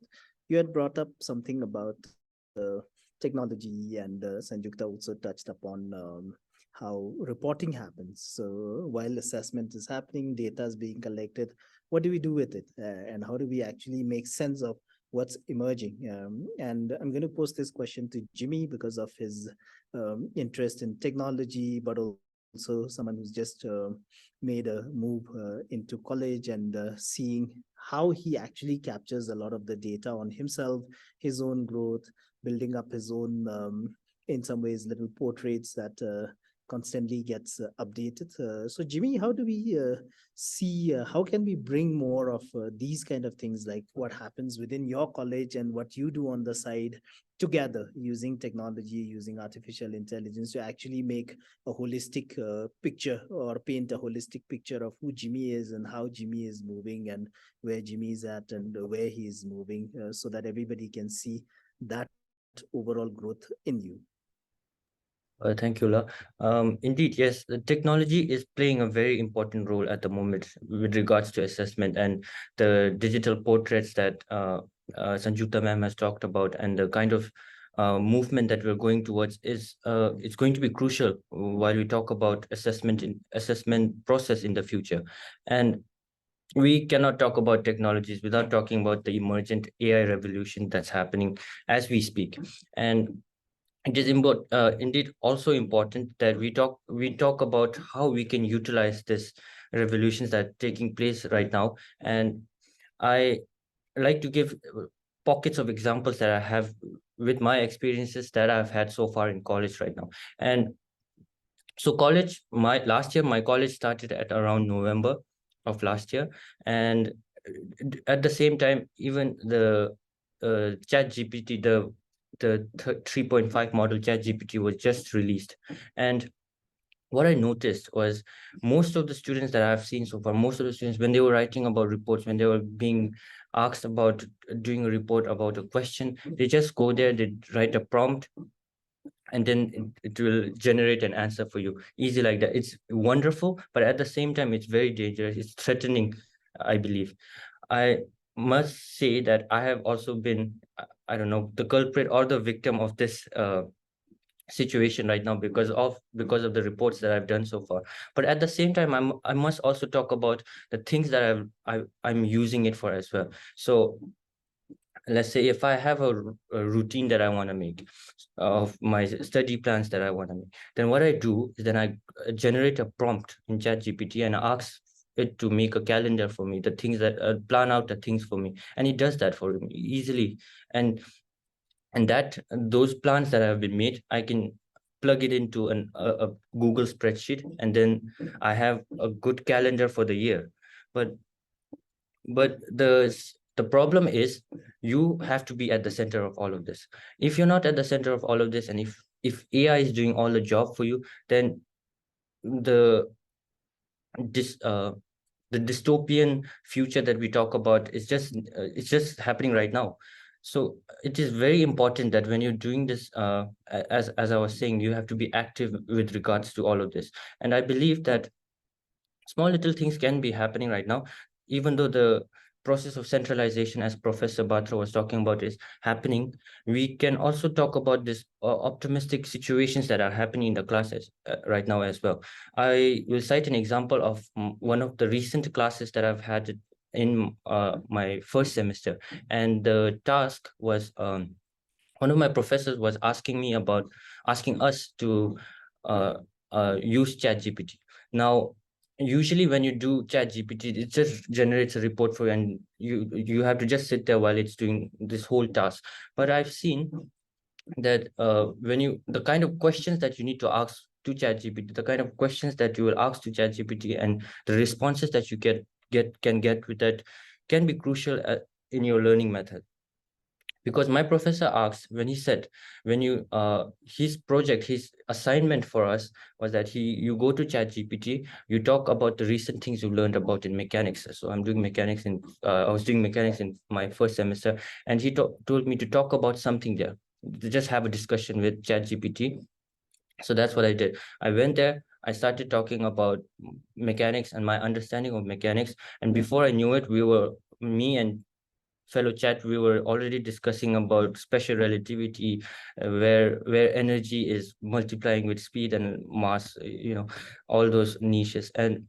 you had brought up something about technology, and Sanjukta also touched upon how reporting happens. So while assessment is happening, data is being collected, what do we do with it? And how do we actually make sense of what's emerging? And I'm going to pose this question to Jimmy because of his interest in technology, but also someone who's just made a move into college, and seeing how he actually captures a lot of the data on himself, his own growth, building up his own, in some ways, little portraits that constantly gets updated. So Jimmy, how do we see, how can we bring more of these kind of things, like what happens within your college and what you do on the side, together using technology, using artificial intelligence, to actually make a holistic picture, or paint a holistic picture of who Jimmy is and how Jimmy is moving and where Jimmy is at and where he is moving, so that everybody can see that overall growth in you? Thank you, La. Indeed, yes, the technology is playing a very important role at the moment with regards to assessment, and the digital portraits that Sanjukta ma'am has talked about, and the kind of movement that we're going towards is it's going to be crucial while we talk about assessment process in the future. And we cannot talk about technologies without talking about the emergent AI revolution that's happening as we speak. And it is indeed also important that we talk about how we can utilize this revolutions that are taking place right now. And I like to give pockets of examples that I have with my experiences that I've had so far in college right now. And so college, last year, my college started at around November of last year. And at the same time, even the chat GPT, the 3.5 model chat GPT was just released. And what I noticed was most of the students that I've seen so far, most of the students, when they were writing about reports, when they were being asked about doing a report about a question, they just go there, they write a prompt, and then it will generate an answer for you easy like that. It's wonderful, but at the same time, it's very dangerous. It's threatening, I believe. I must say that I have also been, I don't know, the culprit or the victim of this situation right now because of the reports that I've done so far. But at the same time, I must also talk about the things that I'm using it for as well. So let's say if I have a routine that I want to make of my study plans that I want to make, then what I do is then I generate a prompt in ChatGPT and ask it to make a calendar for me, the things that plan out the things for me, and it does that for me easily. And that those plans that have been made, I can plug it into a Google spreadsheet, and then I have a good calendar for the year. But the problem is you have to be at the center of all of this. If you're not at the center of all of this, and if AI is doing all the job for you, then the this the dystopian future that we talk about is just it's just happening right now. So it is very important that when you're doing this, as I was saying, you have to be active with regards to all of this. And I believe that small little things can be happening right now, even though the process of centralization, as Professor Batra was talking about, is happening. We can also talk about this optimistic situations that are happening in the classes right now as well. I will cite an example of one of the recent classes that I've had in my first semester, and the task was one of my professors was asking us to use ChatGPT. Now, usually when you do ChatGPT, it just generates a report for you, and you have to just sit there while it's doing this whole task. But I've seen that the kind of questions that you need to ask to ChatGPT, the kind of questions that you will ask to ChatGPT, and the responses that you can get with that can be crucial in your learning method. Because my professor asked, when he said, when you his assignment for us was that you go to ChatGPT, you talk about the recent things you learned about in mechanics. So I was doing mechanics in my first semester, and he told me to talk about something there, to just have a discussion with ChatGPT. So that's what I did. I went there, I started talking about mechanics and my understanding of mechanics, and before I knew it, me and fellow chat, we were already discussing about special relativity, where energy is multiplying with speed and mass, all those niches, and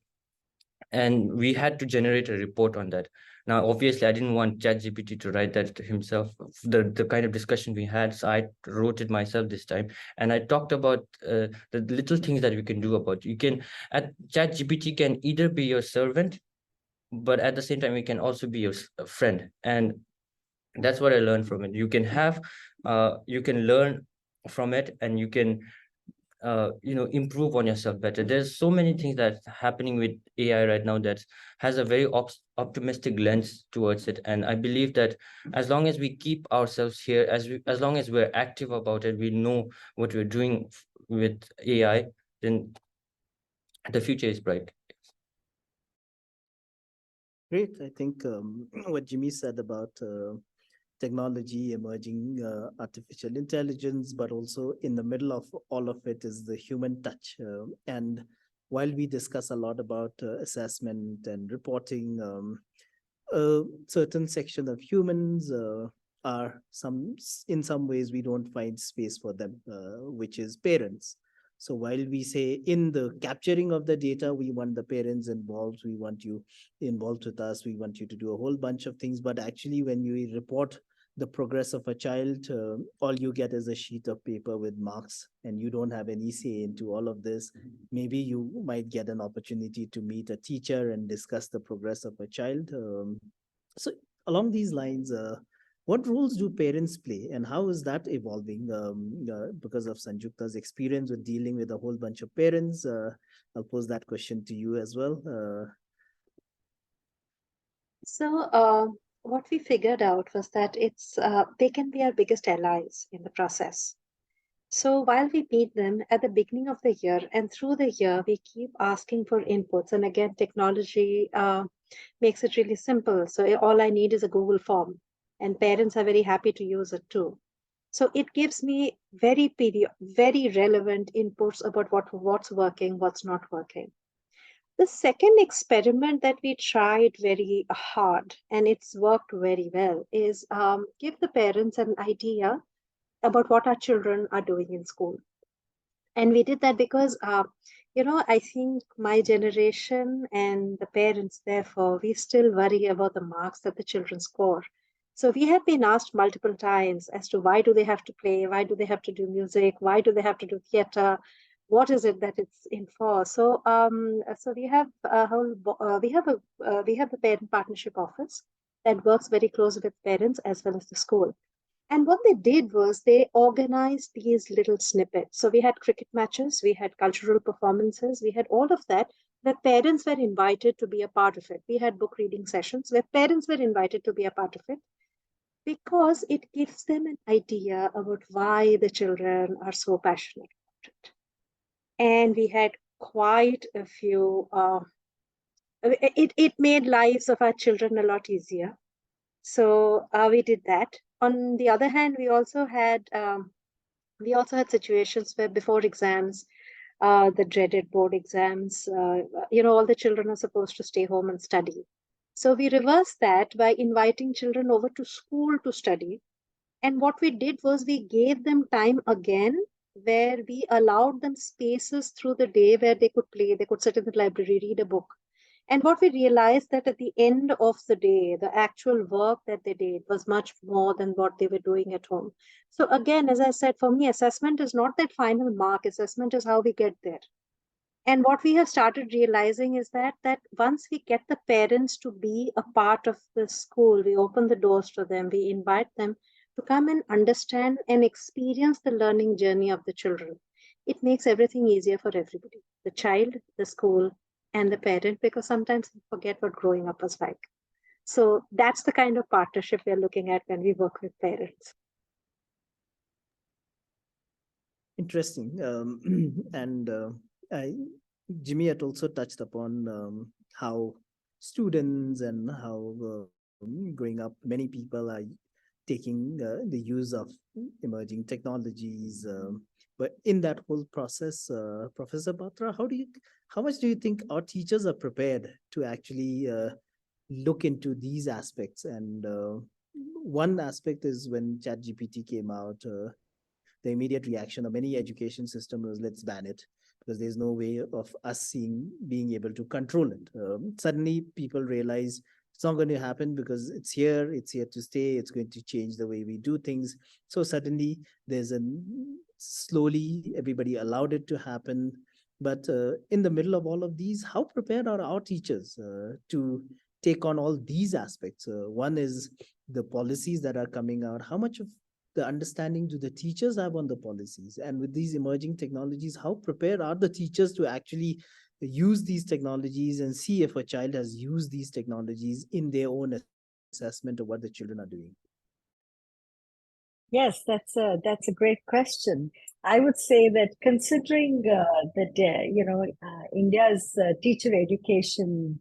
we had to generate a report on that. Now, obviously, I didn't want ChatGPT to write that himself, the kind of discussion we had, so I wrote it myself this time, and I talked about the little things that we can do about. ChatGPT can either be your servant, but at the same time, it can also be your friend. And that's what I learned from it. You can learn from it, and you can improve on yourself better. There's so many things that's happening with AI right now that has a very optimistic lens towards it. And I believe that as long as we keep ourselves here, as long as we're active about it, we know what we're doing with AI, then the future is bright. Great. I think what Jimmy said about technology, emerging artificial intelligence, but also in the middle of all of it is the human touch. And while we discuss a lot about assessment and reporting, a certain section of humans are in some ways we don't find space for them, which is parents. So while we say in the capturing of the data, we want the parents involved, we want you involved with us, we want you to do a whole bunch of things. But actually, when you report the progress of a child, all you get is a sheet of paper with marks, and you don't have any say into all of this. Maybe you might get an opportunity to meet a teacher and discuss the progress of a child. So along these lines, what roles do parents play and how is that evolving? Because of Sanjukta's experience with dealing with a whole bunch of parents, I'll pose that question to you as well. What we figured out was that they can be our biggest allies in the process. So while we meet them at the beginning of the year and through the year, we keep asking for inputs. And again, technology makes it really simple. So all I need is a Google form, and parents are very happy to use it too. So it gives me very relevant inputs about what's working, what's not working. The second experiment that we tried very hard, and it's worked very well, is give the parents an idea about what our children are doing in school. And we did that because, I think my generation and the parents, therefore, we still worry about the marks that the children score. So we have been asked multiple times as to why do they have to play? Why do they have to do music? Why do they have to do theater? What is it that it's in for? So, we have the parent partnership office that works very close with parents as well as the school. And what they did was they organized these little snippets. So we had cricket matches, we had cultural performances, we had all of that, where parents were invited to be a part of it. We had book reading sessions where parents were invited to be a part of it because it gives them an idea about why the children are so passionate about it. And we had quite a few, it made lives of our children a lot easier. So we did that. On the other hand, we also had situations where before exams, the dreaded board exams, all the children are supposed to stay home and study. So we reversed that by inviting children over to school to study. And what we did was we gave them time again, where we allowed them spaces through the day where they could play, they could sit in the library, read a book. And what we realized that at the end of the day, the actual work that they did was much more than what they were doing at home. So again, as I said, for me, assessment is not that final mark. Assessment is how we get there. And what we have started realizing is that once we get the parents to be a part of the school, we open the doors to them, we invite them to come and understand and experience the learning journey of the children. It makes everything easier for everybody, the child, the school, and the parent, because sometimes we forget what growing up was like. So that's the kind of partnership we're looking at when we work with parents. Interesting. And Jimmy had also touched upon how students and how growing up, many people are taking the use of emerging technologies. But in that whole process, Professor Batra, how much do you think our teachers are prepared to actually look into these aspects? And one aspect is when ChatGPT came out, the immediate reaction of many education systems was, let's ban it, because there's no way of us being able to control it. Suddenly people realize it's not going to happen because it's here to stay, it's going to change the way we do things. So suddenly slowly everybody allowed it to happen. But in the middle of all of these, how prepared are our teachers to take on all these aspects? One is the policies that are coming out. How much of the understanding do the teachers have on the policies? And with these emerging technologies, how prepared are the teachers to actually use these technologies and see if a child has used these technologies in their own assessment of what the children are doing? Yes, that's a great question. I would say that considering India's teacher education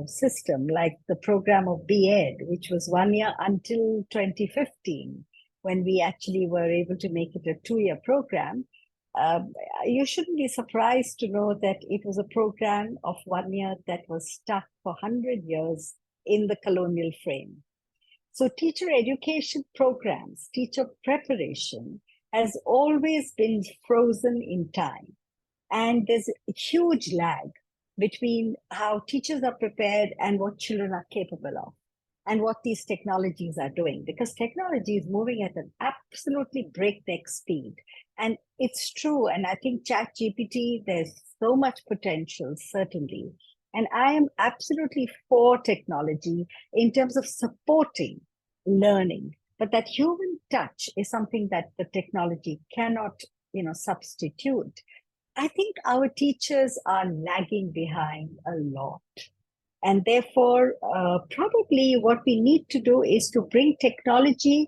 system, like the program of B.Ed, which was 1 year until 2015, when we actually were able to make it a 2-year program, you shouldn't be surprised to know that it was a program of 1 year that was stuck for 100 years in the colonial frame. So teacher education programs, teacher preparation has always been frozen in time. And there's a huge lag between how teachers are prepared and what children are capable of, and what these technologies are doing, because technology is moving at an absolutely breakneck speed. And it's true. And I think ChatGPT, there's so much potential, certainly. And I am absolutely for technology in terms of supporting learning. But that human touch is something that the technology cannot, substitute. I think our teachers are lagging behind a lot. And therefore, probably what we need to do is to bring technology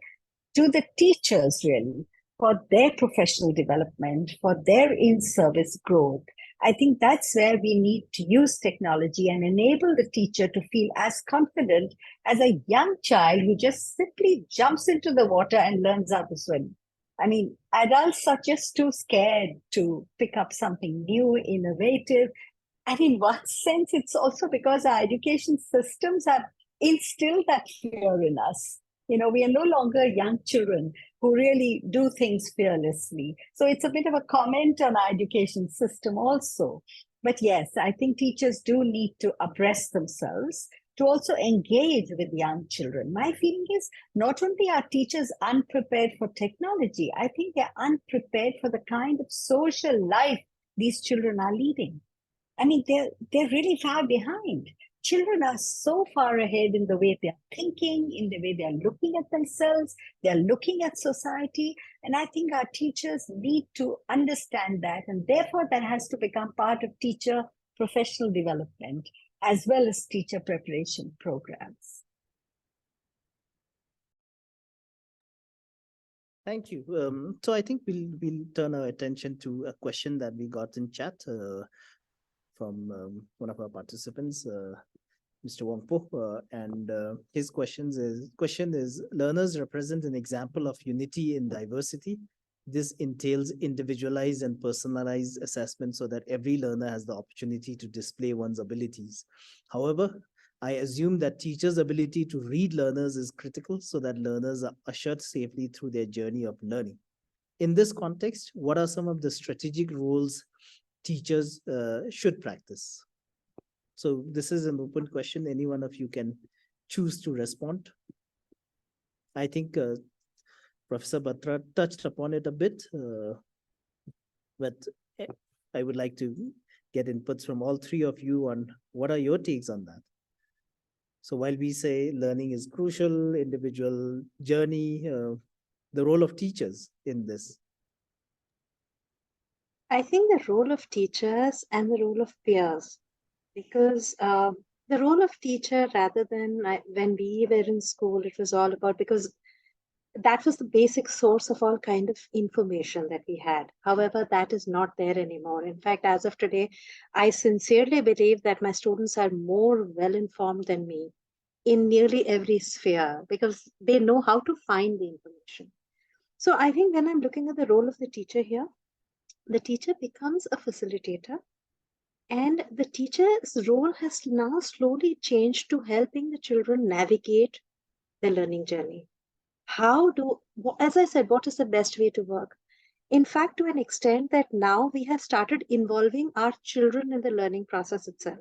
to the teachers, really, for their professional development, for their in-service growth. I think that's where we need to use technology and enable the teacher to feel as confident as a young child who just simply jumps into the water and learns how to swim. I mean, adults are just too scared to pick up something new, innovative. And in one sense, it's also because our education systems have instilled that fear in us. We are no longer young children who really do things fearlessly. So it's a bit of a comment on our education system also. But yes, I think teachers do need to abreast themselves to also engage with young children. My feeling is not only are teachers unprepared for technology, I think they're unprepared for the kind of social life these children are leading. I mean, they're really far behind. Children are so far ahead in the way they're thinking, in the way they're looking at themselves, they're looking at society. And I think our teachers need to understand that. And therefore, that has to become part of teacher professional development as well as teacher preparation programs. Thank you. So I think we'll turn our attention to a question that we got in chat from one of our participants, Mr. Wongpo, and his question is: learners represent an example of unity in diversity. This entails individualized and personalized assessment so that every learner has the opportunity to display one's abilities. However, I assume that teachers' ability to read learners is critical so that learners are ushered safely through their journey of learning. In this context, what are some of the strategic roles teachers should practice? So this is an open question. Any one of you can choose to respond. I think Professor Batra touched upon it a bit, but I would like to get inputs from all three of you on what are your takes on that. So while we say learning is crucial, individual journey, the role of teachers in this. I think the role of teachers and the role of peers, because the role of teacher, rather than when we were in school, it was all about, because that was the basic source of all kind of information that we had. However, that is not there anymore. In fact, as of today, I sincerely believe that my students are more well-informed than me in nearly every sphere because they know how to find the information. So I think when I'm looking at the role of the teacher here, the teacher becomes a facilitator, and the teacher's role has now slowly changed to helping the children navigate the learning journey. As I said, what is the best way to work? In fact, to an extent that now we have started involving our children in the learning process itself.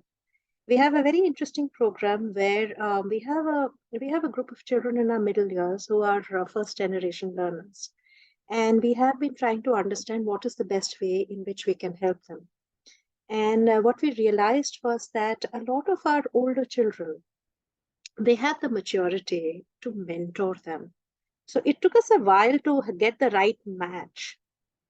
We have a very interesting program where we have a group of children in our middle years who are first generation learners. And we have been trying to understand what is the best way in which we can help them. And what we realized was that a lot of our older children, they have the maturity to mentor them. So it took us a while to get the right match.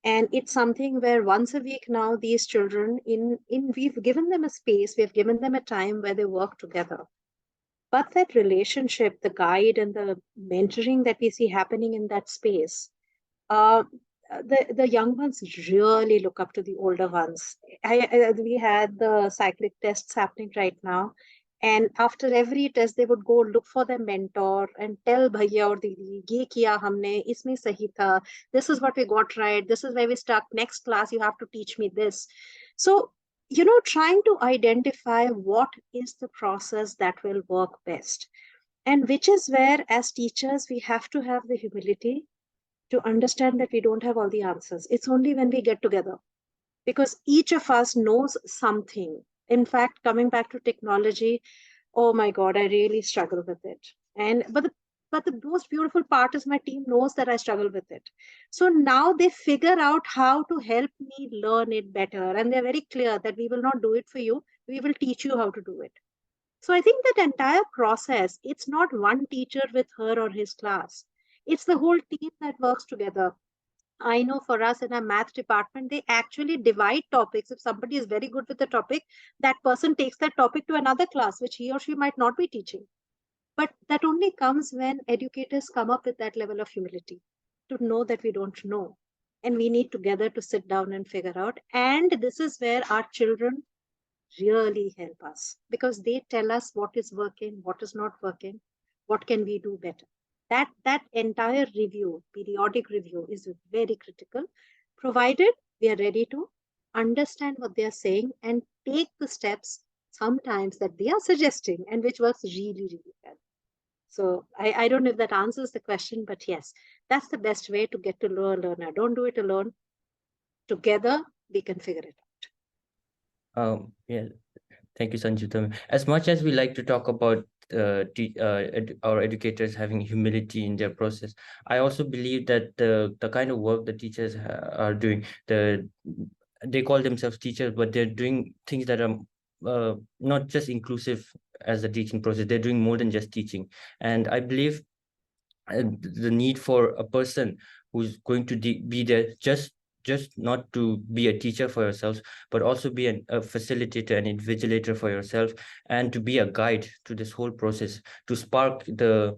And it's something where once a week now, these children, we've given them a space, we've given them a time where they work together. But that relationship, the guide and the mentoring that we see happening in that space, the young ones really look up to the older ones. We had the cyclic tests happening right now. And after every test, they would go look for their mentor and tell bhaiya or didi, ye kiya humne, isme sahi tha, this is what we got right, this is where we stuck, next class you have to teach me this. So, trying to identify what is the process that will work best. And which is where, as teachers, we have to have the humility to understand that we don't have all the answers. It's only when we get together, because each of us knows something. In fact, coming back to technology, oh my God, I really struggle with it. But But the most beautiful part is my team knows that I struggle with it. So now they figure out how to help me learn it better. And they're very clear that we will not do it for you. We will teach you how to do it. So I think that entire process, it's not one teacher with her or his class. It's the whole team that works together. I know for us in our math department, they actually divide topics. If somebody is very good with the topic, that person takes that topic to another class, which he or she might not be teaching. But that only comes when educators come up with that level of humility to know that we don't know. And we need together to sit down and figure out. And this is where our children really help us, because they tell us what is working, what is not working, what can we do better. That entire review, periodic review, is very critical, provided we are ready to understand what they are saying and take the steps sometimes that they are suggesting, and which works really, really well. So I don't know if that answers the question, but yes, that's the best way to get to know a learner. Don't do it alone. Together, we can figure it Yeah, thank you, Sanjukta. As much as we like to talk about our educators having humility in their process, I also believe that the kind of work the teachers are doing, they call themselves teachers, but they're doing things that are not just inclusive as the teaching process. They're doing more than just teaching, and I believe the need for a person who's going to be there just not to be a teacher for yourselves, but also be a facilitator and invigilator for yourself, and to be a guide to this whole process, to spark the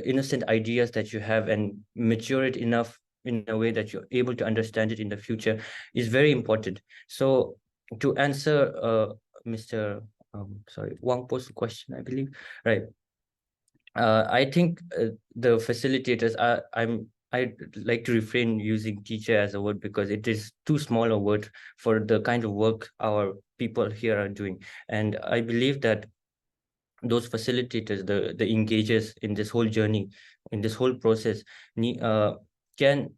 innocent ideas that you have and mature it enough in a way that you're able to understand it in the future, is very important. So to answer Mr. Wang Po's question, I believe, right? I think the facilitators I'd like to refrain using teacher as a word, because it is too small a word for the kind of work our people here are doing. And I believe that those facilitators, the engagers in this whole journey, in this whole process, can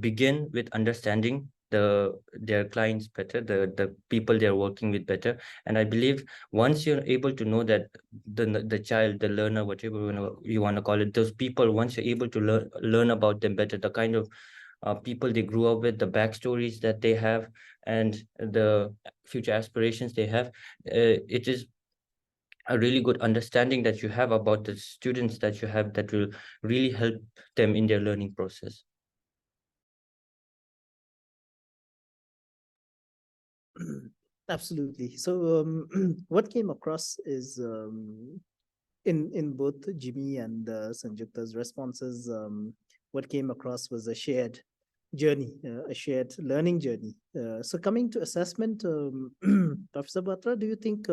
begin with understanding their clients better, the people they're working with better. And I believe once you're able to know that the child, the learner, whatever you want to call it, those people, once you're able to learn about them better, the kind of people they grew up with, the backstories that they have, and the future aspirations they have, it is a really good understanding that you have about the students that you have, that will really help them in their learning process. Absolutely. So what came across is in both Jimmy and Sanjukta's responses, what came across was a shared journey, a shared learning journey. So coming to assessment, Professor Batra, do you think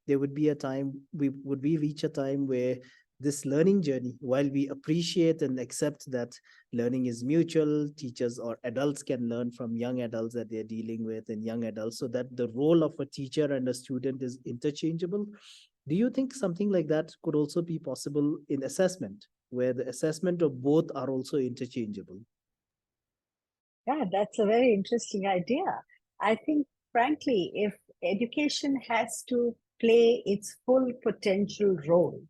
there would be a time, would we reach a time where this learning journey, while we appreciate and accept that learning is mutual, teachers or adults can learn from young adults that they're dealing with, and young adults, so that the role of a teacher and a student is interchangeable? Do you think something like that could also be possible in assessment, where the assessment of both are also interchangeable? Yeah, that's a very interesting idea. I think, frankly, if education has to play its full potential role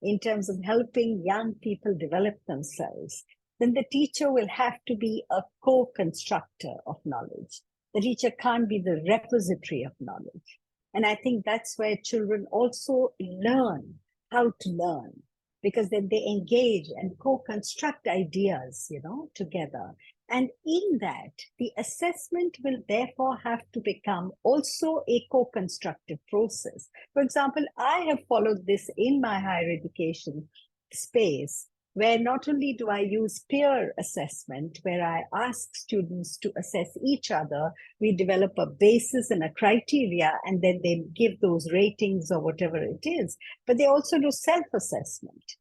in terms of helping young people develop themselves, then the teacher will have to be a co-constructor of knowledge. The teacher can't be the repository of knowledge. And I think that's where children also learn how to learn, because then they engage and co-construct ideas, together. And in that, the assessment will therefore have to become also a co-constructive process. For example, I have followed this in my higher education space, where not only do I use peer assessment, where I ask students to assess each other, we develop a basis and a criteria, and then they give those ratings or whatever it is, but they also do self-assessment.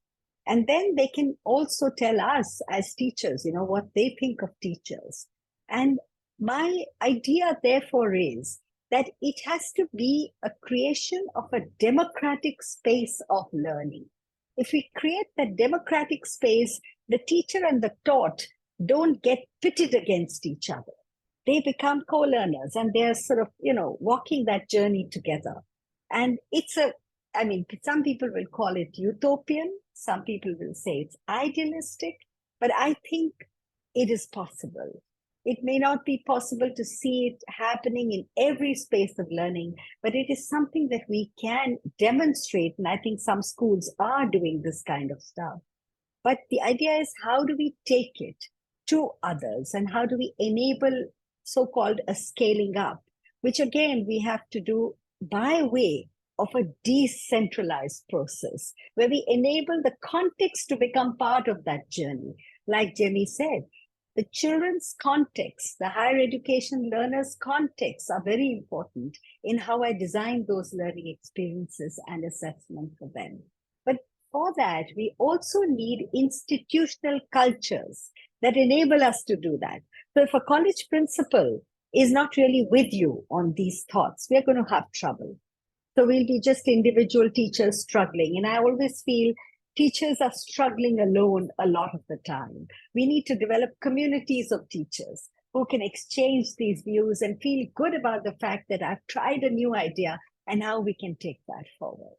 And then they can also tell us as teachers, what they think of teachers. And my idea, therefore, is that it has to be a creation of a democratic space of learning. If we create that democratic space, the teacher and the taught don't get pitted against each other. They become co-learners, and they're sort of, walking that journey together. And some people will call it utopian, Some people will say it's idealistic, but I think it is possible. It may not be possible to see it happening in every space of learning, but it is something that we can demonstrate. And I think some schools are doing this kind of stuff. But the idea is, how do we take it to others, and how do we enable so-called a scaling up, which again, we have to do by way of a decentralized process where we enable the context to become part of that journey. Like Jimmy said, the children's context, the higher education learners' contexts are very important in how I design those learning experiences and assessment for them. But for that, we also need institutional cultures that enable us to do that. So if a college principal is not really with you on these thoughts, we're going to have trouble. So we'll be just individual teachers struggling. And I always feel teachers are struggling alone a lot of the time. We need to develop communities of teachers who can exchange these views and feel good about the fact that I've tried a new idea and how we can take that forward.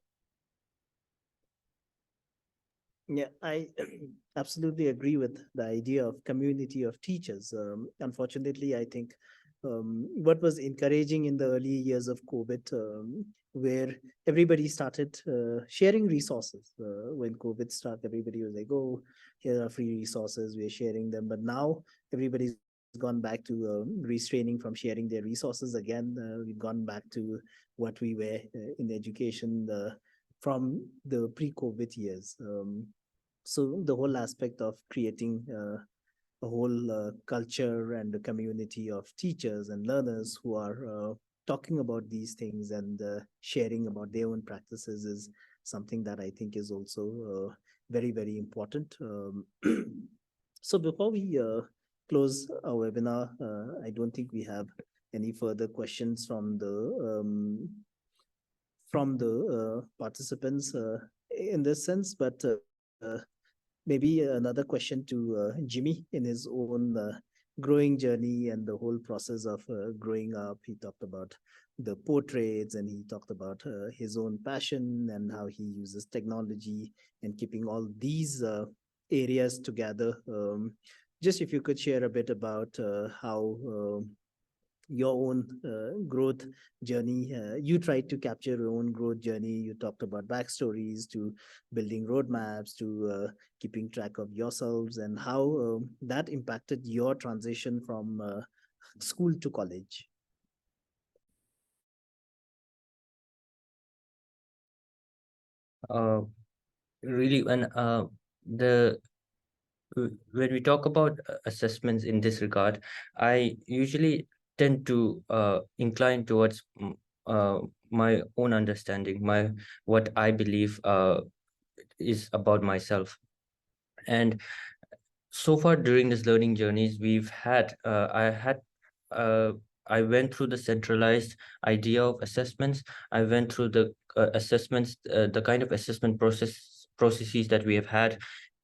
Yeah, I absolutely agree with the idea of community of teachers. Unfortunately, I think what was encouraging in the early years of COVID, where everybody started sharing resources. When COVID started, everybody was like, oh, here are free resources, we're sharing them. But now everybody's gone back to restraining from sharing their resources again. We've gone back to what we were in education from the pre-COVID years. So the whole aspect of creating a whole culture and a community of teachers and learners who are talking about these things and sharing about their own practices is something that I think is also very, very important. So before we close our webinar, I don't think we have any further questions from the participants in this sense, but maybe another question to Jimmy in his own growing journey and the whole process of growing up. He talked about the portraits and he talked about his own passion and how he uses technology and keeping all these areas together. Just if you could share a bit about how your own growth journey. You tried to capture your own growth journey. You talked about backstories to building roadmaps to keeping track of yourselves and how that impacted your transition from school to college. Really, when we talk about assessments in this regard, I usually tend to incline towards my own understanding, what I believe is about myself. And so far during this learning journeys, I went through the centralized idea of assessments. I went through the assessments, the kind of assessment processes that we have had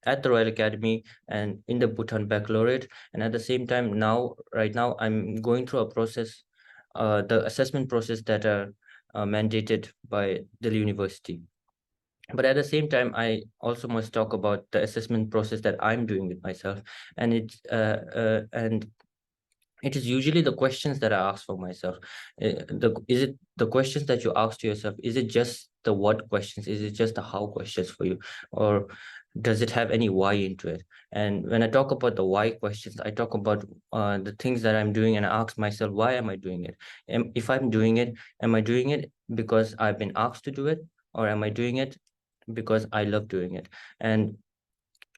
at the Royal Academy and in the Bhutan Baccalaureate. And at the same time, right now, I'm going through a process, the assessment process that are mandated by Delhi University. But at the same time, I also must talk about the assessment process that I'm doing with myself. And it is usually the questions that I ask for myself. Is it the questions that you ask to yourself? Is it just the what questions? Is it just the how questions for you? Or does it have any why into it? And when I talk about the why questions, I talk about the things that I'm doing and I ask myself, why am I doing it? If I'm doing it, am I doing it because I've been asked to do it? Or am I doing it because I love doing it? And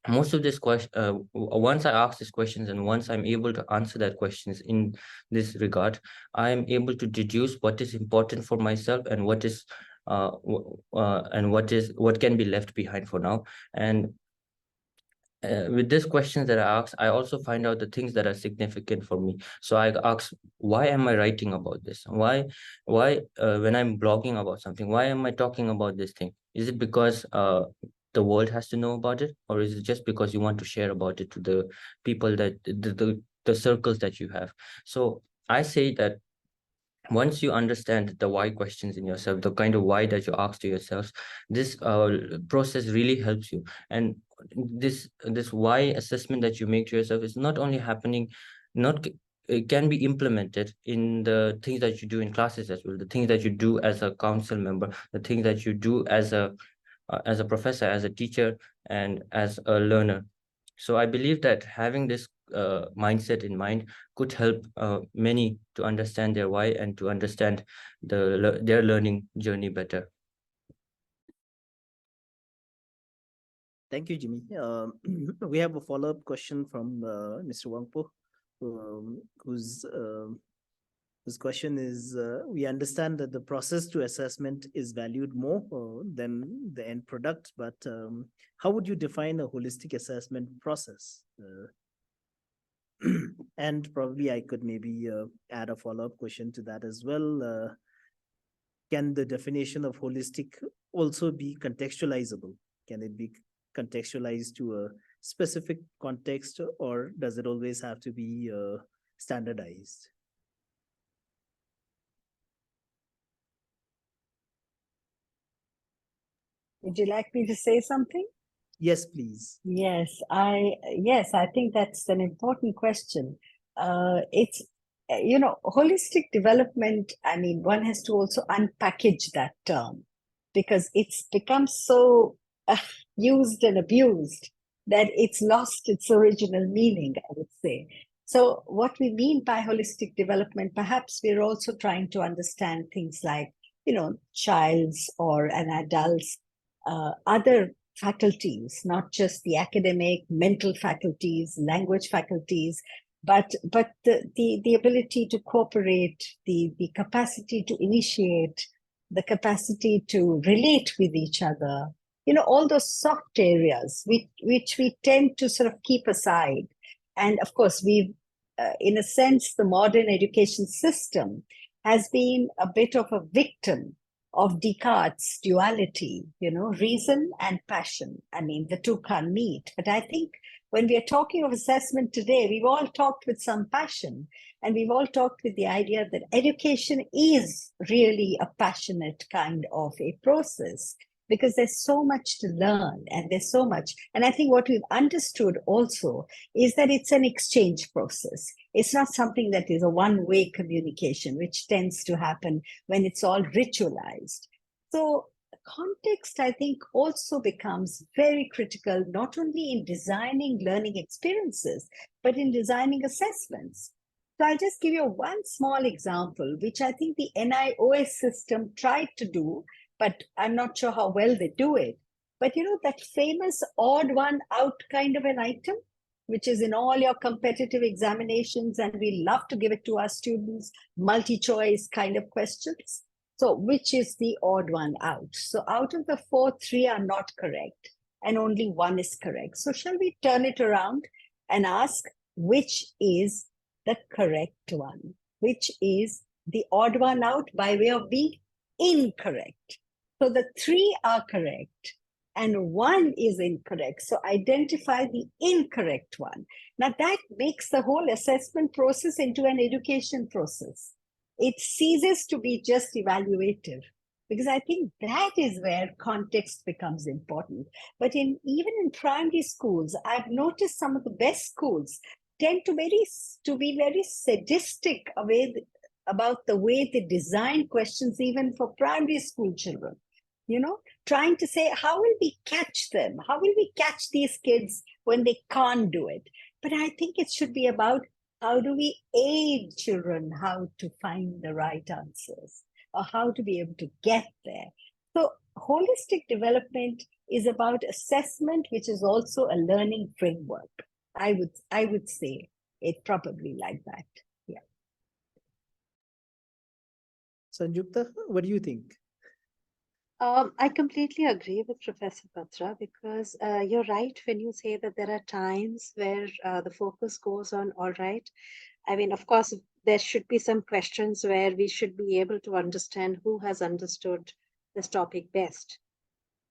most of this question, once I ask these questions and once I'm able to answer that questions in this regard, I'm able to deduce what is important for myself and what can be left behind for now. And with these questions that I ask, I also find out the things that are significant for me. So I ask, why am I writing about this? Why when I'm blogging about something, why am I talking about this thing? Is it because the world has to know about it, or is it just because you want to share about it to the people that the circles that you have? So I say that once you understand the why questions in yourself, the kind of why that you ask to yourself, this process really helps you. And this why assessment that you make to yourself is not only happening, not it can be implemented in the things that you do in classes as well, the things that you do as a council member, the things that you do as a professor, as a teacher, and as a learner. So I believe that having this mindset in mind could help many to understand their why and to understand their learning journey better. Thank you, Jimmy. We have a follow-up question from Mr. Wangpo, whose question is, we understand that the process to assessment is valued more than the end product, but how would you define a holistic assessment process? And probably I could maybe add a follow-up question to that as well. Can the definition of holistic also be contextualizable? Can it be contextualized to a specific context, or does it always have to be standardized? Would you like me to say something? Yes, please. Yes, I think that's an important question. It's holistic development. I mean, one has to also unpackage that term, because it's become so used and abused that it's lost its original meaning, I would say. So what we mean by holistic development, perhaps we're also trying to understand things like, child's or an adult's other faculties, not just the academic, mental faculties, language faculties, but the ability to cooperate, the capacity to initiate, the capacity to relate with each other, all those soft areas which we tend to sort of keep aside. And of course, we've, in a sense, the modern education system has been a bit of a victim of Descartes' duality, reason and passion. I mean, the two can't meet. But I think when we are talking of assessment today, we've all talked with some passion, and we've all talked with the idea that education is really a passionate kind of a process, because there's so much to learn, and there's so much. And I think what we've understood also is that it's an exchange process. It's not something that is a one-way communication, which tends to happen when it's all ritualized. So context, I think, also becomes very critical, not only in designing learning experiences, but in designing assessments. So I'll just give you one small example, which I think the NIOS system tried to do, but I'm not sure how well they do it. But that famous odd one out kind of an item, which is in all your competitive examinations, and we love to give it to our students, multi-choice kind of questions. So which is the odd one out? So out of the 4, 3 are not correct, and only 1 is correct. So shall we turn it around and ask which is the correct one? Which is the odd one out by way of being incorrect? So the 3 are correct and 1 is incorrect. So identify the incorrect one. Now that makes the whole assessment process into an education process. It ceases to be just evaluative, because I think that is where context becomes important. But even in primary schools, I've noticed some of the best schools tend to be very sadistic about the way they design questions, even for primary school children. Trying to say, how will we catch them? How will we catch these kids when they can't do it? But I think it should be about, how do we aid children how to find the right answers, or how to be able to get there? So holistic development is about assessment, which is also a learning framework. I would say it probably like that. Yeah. Sanjukta, what do you think? I completely agree with Professor Batra, because you're right when you say that there are times where the focus goes on, all right. I mean, of course, there should be some questions where we should be able to understand who has understood this topic best.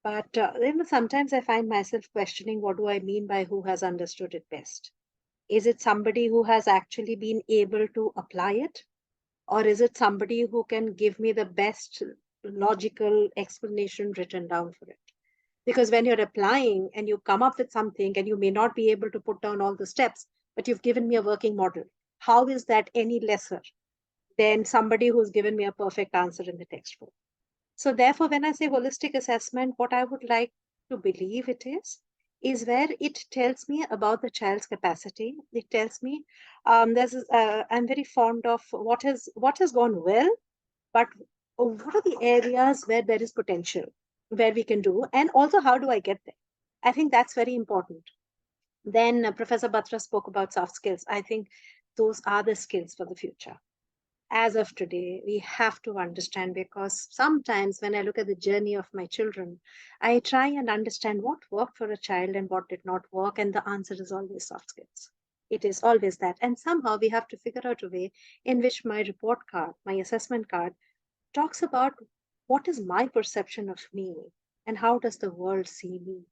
But sometimes I find myself questioning, what do I mean by who has understood it best? Is it somebody who has actually been able to apply it? Or is it somebody who can give me the best logical explanation written down for it? Because when you're applying and you come up with something and you may not be able to put down all the steps, but you've given me a working model, how is that any lesser than somebody who's given me a perfect answer in the textbook? So therefore, when I say holistic assessment, what I would like to believe it is where it tells me about the child's capacity. It tells me I'm very fond of what has gone well, but what are the areas where there is potential, where we can do, and also how do I get there? I think that's very important. Then Professor Batra spoke about soft skills. I think those are the skills for the future. As of today, we have to understand, because sometimes when I look at the journey of my children, I try and understand what worked for a child and what did not work. And the answer is always soft skills. It is always that. And somehow we have to figure out a way in which my report card, my assessment card, talks about what is my perception of me and how does the world see me.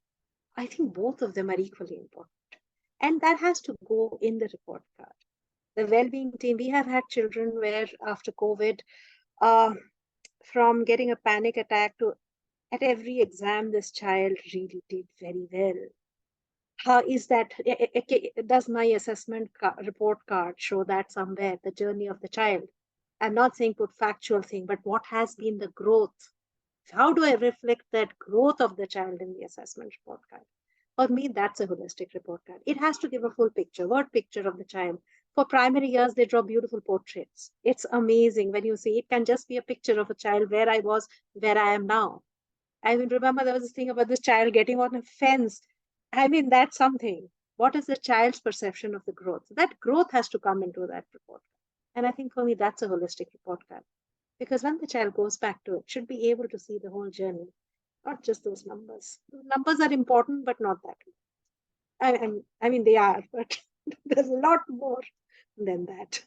I think both of them are equally important. And that has to go in the report card. The well-being team, we have had children where after COVID, from getting a panic attack to at every exam, this child really did very well. How is that? Does my assessment report card show that somewhere, the journey of the child? I'm not saying put factual thing, but what has been the growth? How do I reflect that growth of the child in the assessment report card? For me, that's a holistic report card. It has to give a full picture, word picture of the child. For primary years, they draw beautiful portraits. It's amazing when you see it can just be a picture of a child where I was, where I am now. I mean, remember there was this thing about this child getting on a fence. I mean, that's something. What is the child's perception of the growth? That growth has to come into that report. And I think for me, that's a holistic report card. Because when the child goes back to it, should be able to see the whole journey, not just those numbers. Numbers are important, but not that. I mean, they are, but there's a lot more than that.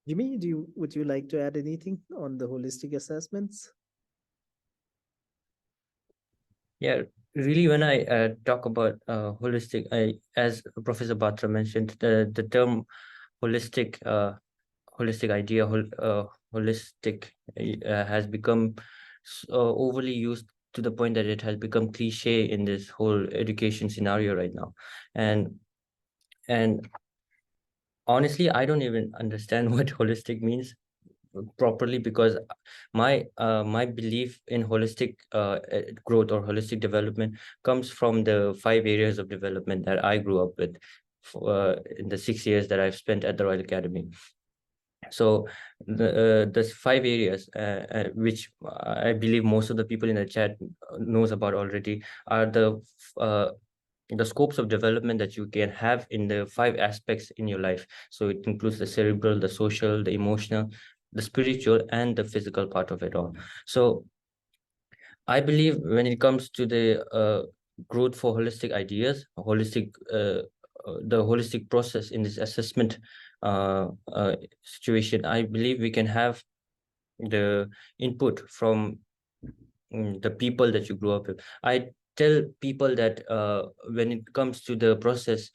Jimmy, would you like to add anything on the holistic assessments? Yeah, really, when I talk about holistic, as Professor Batra mentioned, the term holistic holistic idea, holistic has become overly used to the point that it has become cliche in this whole education scenario right now. And honestly, I don't even understand what holistic means properly, because my belief in holistic growth or holistic development comes from the 5 areas of development that I grew up with in the 6 years that I've spent at the Royal Academy. So the 5 areas which I believe most of the people in the chat knows about already are the scopes of development that you can have in the 5 aspects in your life. So it includes the cerebral, the social, the emotional, the spiritual, and the physical part of it all. So I believe when it comes to the growth for holistic ideas, the holistic process in this assessment situation, I believe we can have the input from the people that you grew up with. I tell people that when it comes to the process,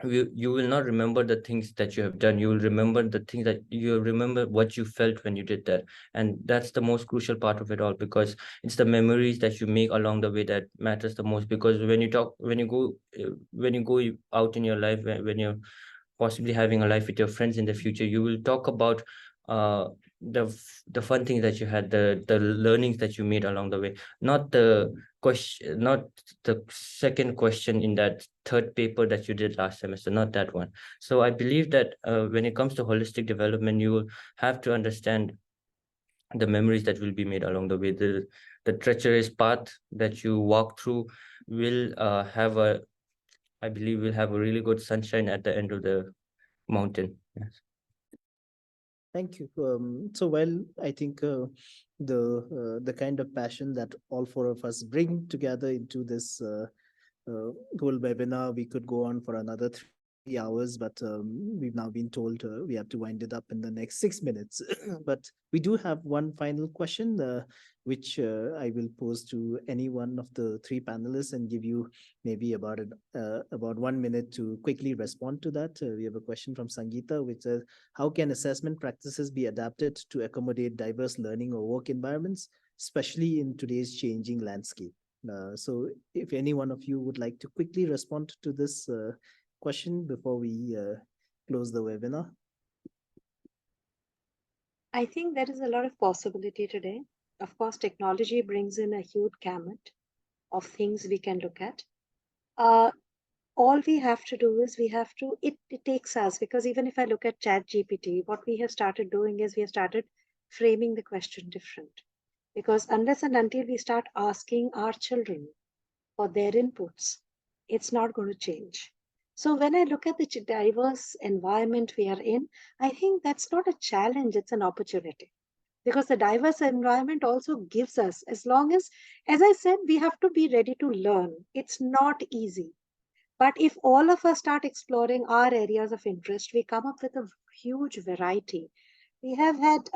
you will not remember the things that you have done. You will remember the things that you remember what you felt when you did that. And that's the most crucial part of it all, because it's the memories that you make along the way that matters the most. Because when you go out in your life, when you're possibly having a life with your friends in the future, you will talk about the fun things that you had, the learnings that you made along the way, not the question, not the second question in that third paper that you did last semester, not that one. So I believe that when it comes to holistic development, you will have to understand the memories that will be made along the way. The treacherous path that you walk through will I believe will have a really good sunshine at the end of the mountain. Yes. Thank you. So well, I think the kind of passion that all 4 of us bring together into this whole webinar, we could go on for another 3 hours, but we've now been told we have to wind it up in the next 6 minutes. But we do have one final question, which I will pose to any one of the three panelists and give you maybe about 1 minute to quickly respond to that. We have a question from Sangeeta, which says, how can assessment practices be adapted to accommodate diverse learning or work environments, especially in today's changing landscape? So if any one of you would like to quickly respond to this question before we close the webinar. I think there is a lot of possibility today. Of course, technology brings in a huge gamut of things we can look at. All we have to do is it takes us, because even if I look at ChatGPT, what we have started doing is we have started framing the question different. Because unless and until we start asking our children for their inputs, it's not going to change. So when I look at the diverse environment we are in, I think that's not a challenge, it's an opportunity. Because the diverse environment also gives us, as I said, we have to be ready to learn. It's not easy. But if all of us start exploring our areas of interest, we come up with a huge variety. We have had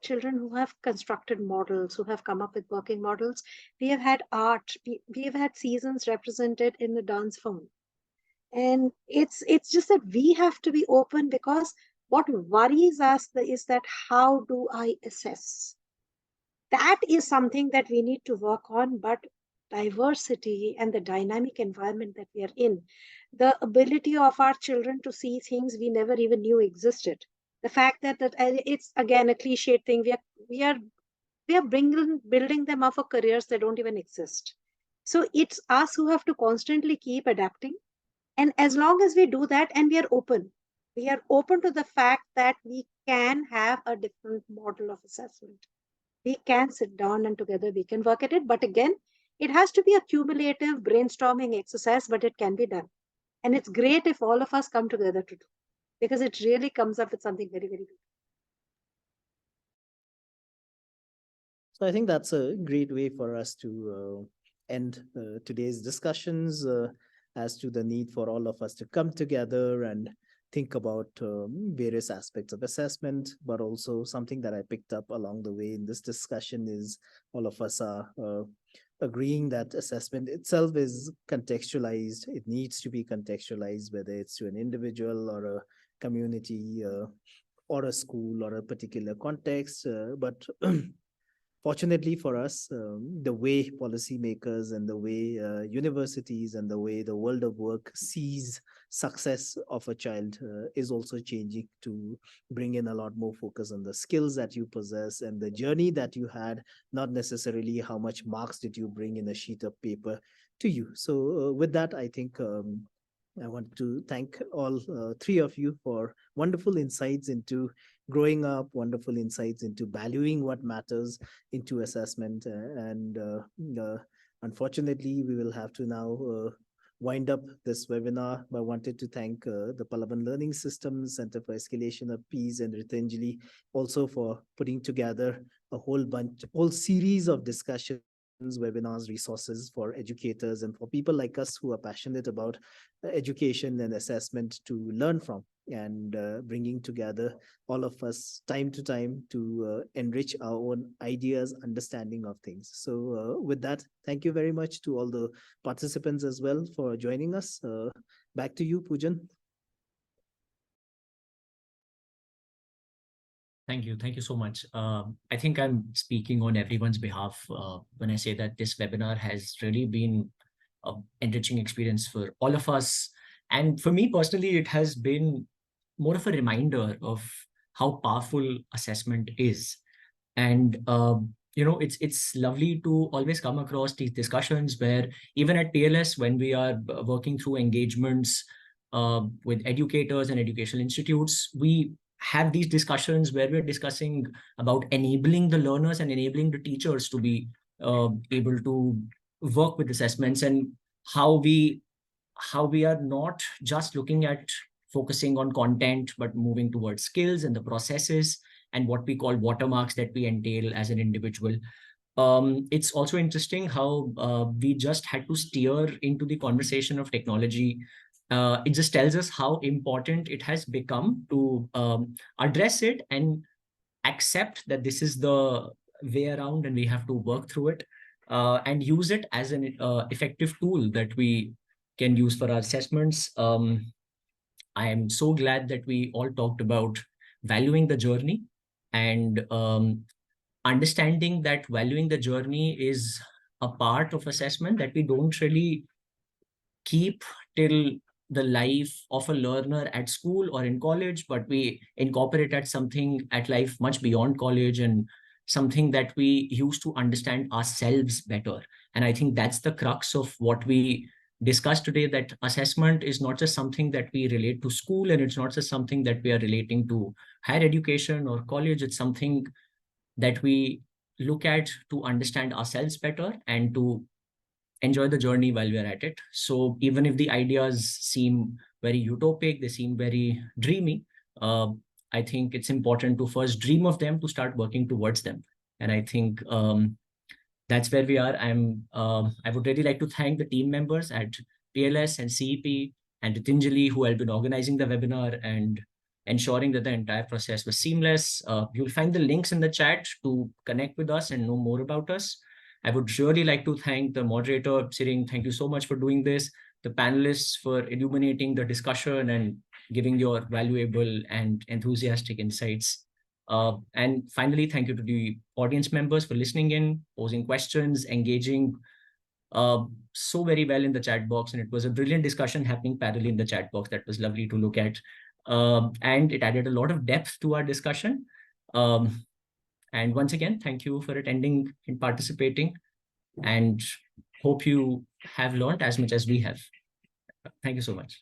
children who have constructed models, who have come up with working models. We have had art. We have had seasons represented in the dance form. And it's just that we have to be open, because what worries us is that how do I assess? That is something that we need to work on, but diversity and the dynamic environment that we are in, the ability of our children to see things we never even knew existed, the fact that it's again a cliched thing, we are building them up for careers that don't even exist. So it's us who have to constantly keep adapting. And as long as we do that, and we are open to the fact that we can have a different model of assessment. We can sit down and together we can work at it. But again, it has to be a cumulative brainstorming exercise, but it can be done. And it's great if all of us come together to do, because it really comes up with something very, very good. So I think that's a great way for us to end today's discussions as to the need for all of us to come together and think about various aspects of assessment, but also something that I picked up along the way in this discussion is all of us are agreeing that assessment itself is contextualized. It needs to be contextualized, whether it's to an individual or a community or a school or a particular context. But fortunately for us, the way policymakers and the way universities and the way the world of work sees success of a child is also changing to bring in a lot more focus on the skills that you possess and the journey that you had, not necessarily how much marks did you bring in a sheet of paper to you. So with that, I think I want to thank all three of you for wonderful insights into growing up, wonderful insights into valuing what matters into assessment. Unfortunately, we will have to now wind up this webinar. But I wanted to thank the Pallavan Learning Systems, Center for Escalation of Peace, and Ritinjali also for putting together a whole series of discussions, webinars, resources for educators and for people like us who are passionate about education and assessment to learn from, and bringing together all of us time to time to enrich our own ideas, understanding of things. So with that, thank you very much to all the participants as well for joining us. Back to you, Poojan. Thank you. Thank you so much. I think I'm speaking on everyone's behalf when I say that this webinar has really been an enriching experience for all of us. And for me personally, it has been more of a reminder of how powerful assessment is. And it's lovely to always come across these discussions where even at PLS, when we are working through engagements with educators and educational institutes, we have these discussions where we're discussing about enabling the learners and enabling the teachers to be able to work with assessments, and how we are not just looking at focusing on content, but moving towards skills and the processes and what we call watermarks that we entail as an individual. It's also interesting how we just had to steer into the conversation of technology it just tells us how important it has become to address it and accept that this is the way around and we have to work through it, and use it as an effective tool that we can use for our assessments. I am so glad that we all talked about valuing the journey and understanding that valuing the journey is a part of assessment that we don't really keep till the life of a learner at school or in college, but we incorporate at something at life much beyond college and something that we use to understand ourselves better. And I think that's the crux of what we discussed today, that assessment is not just something that we relate to school, and it's not just something that we are relating to higher education or college. It's something that we look at to understand ourselves better and to enjoy the journey while we are at it. So even if the ideas seem very utopic, they seem very dreamy, I think it's important to first dream of them to start working towards them. And I think that's where we are. I would really like to thank the team members at PLS and CEP and Ritinjali, who have been organizing the webinar and ensuring that the entire process was seamless. You'll find the links in the chat to connect with us and know more about us. I would really like to thank the moderator, Tshering. Thank you so much for doing this. The panelists for illuminating the discussion and giving your valuable and enthusiastic insights. And finally, thank you to the audience members for listening in, posing questions, engaging so very well in the chat box. And it was a brilliant discussion happening parallelly in the chat box that was lovely to look at. And it added a lot of depth to our discussion. And once again, thank you for attending and participating, and hope you have learned as much as we have. Thank you so much.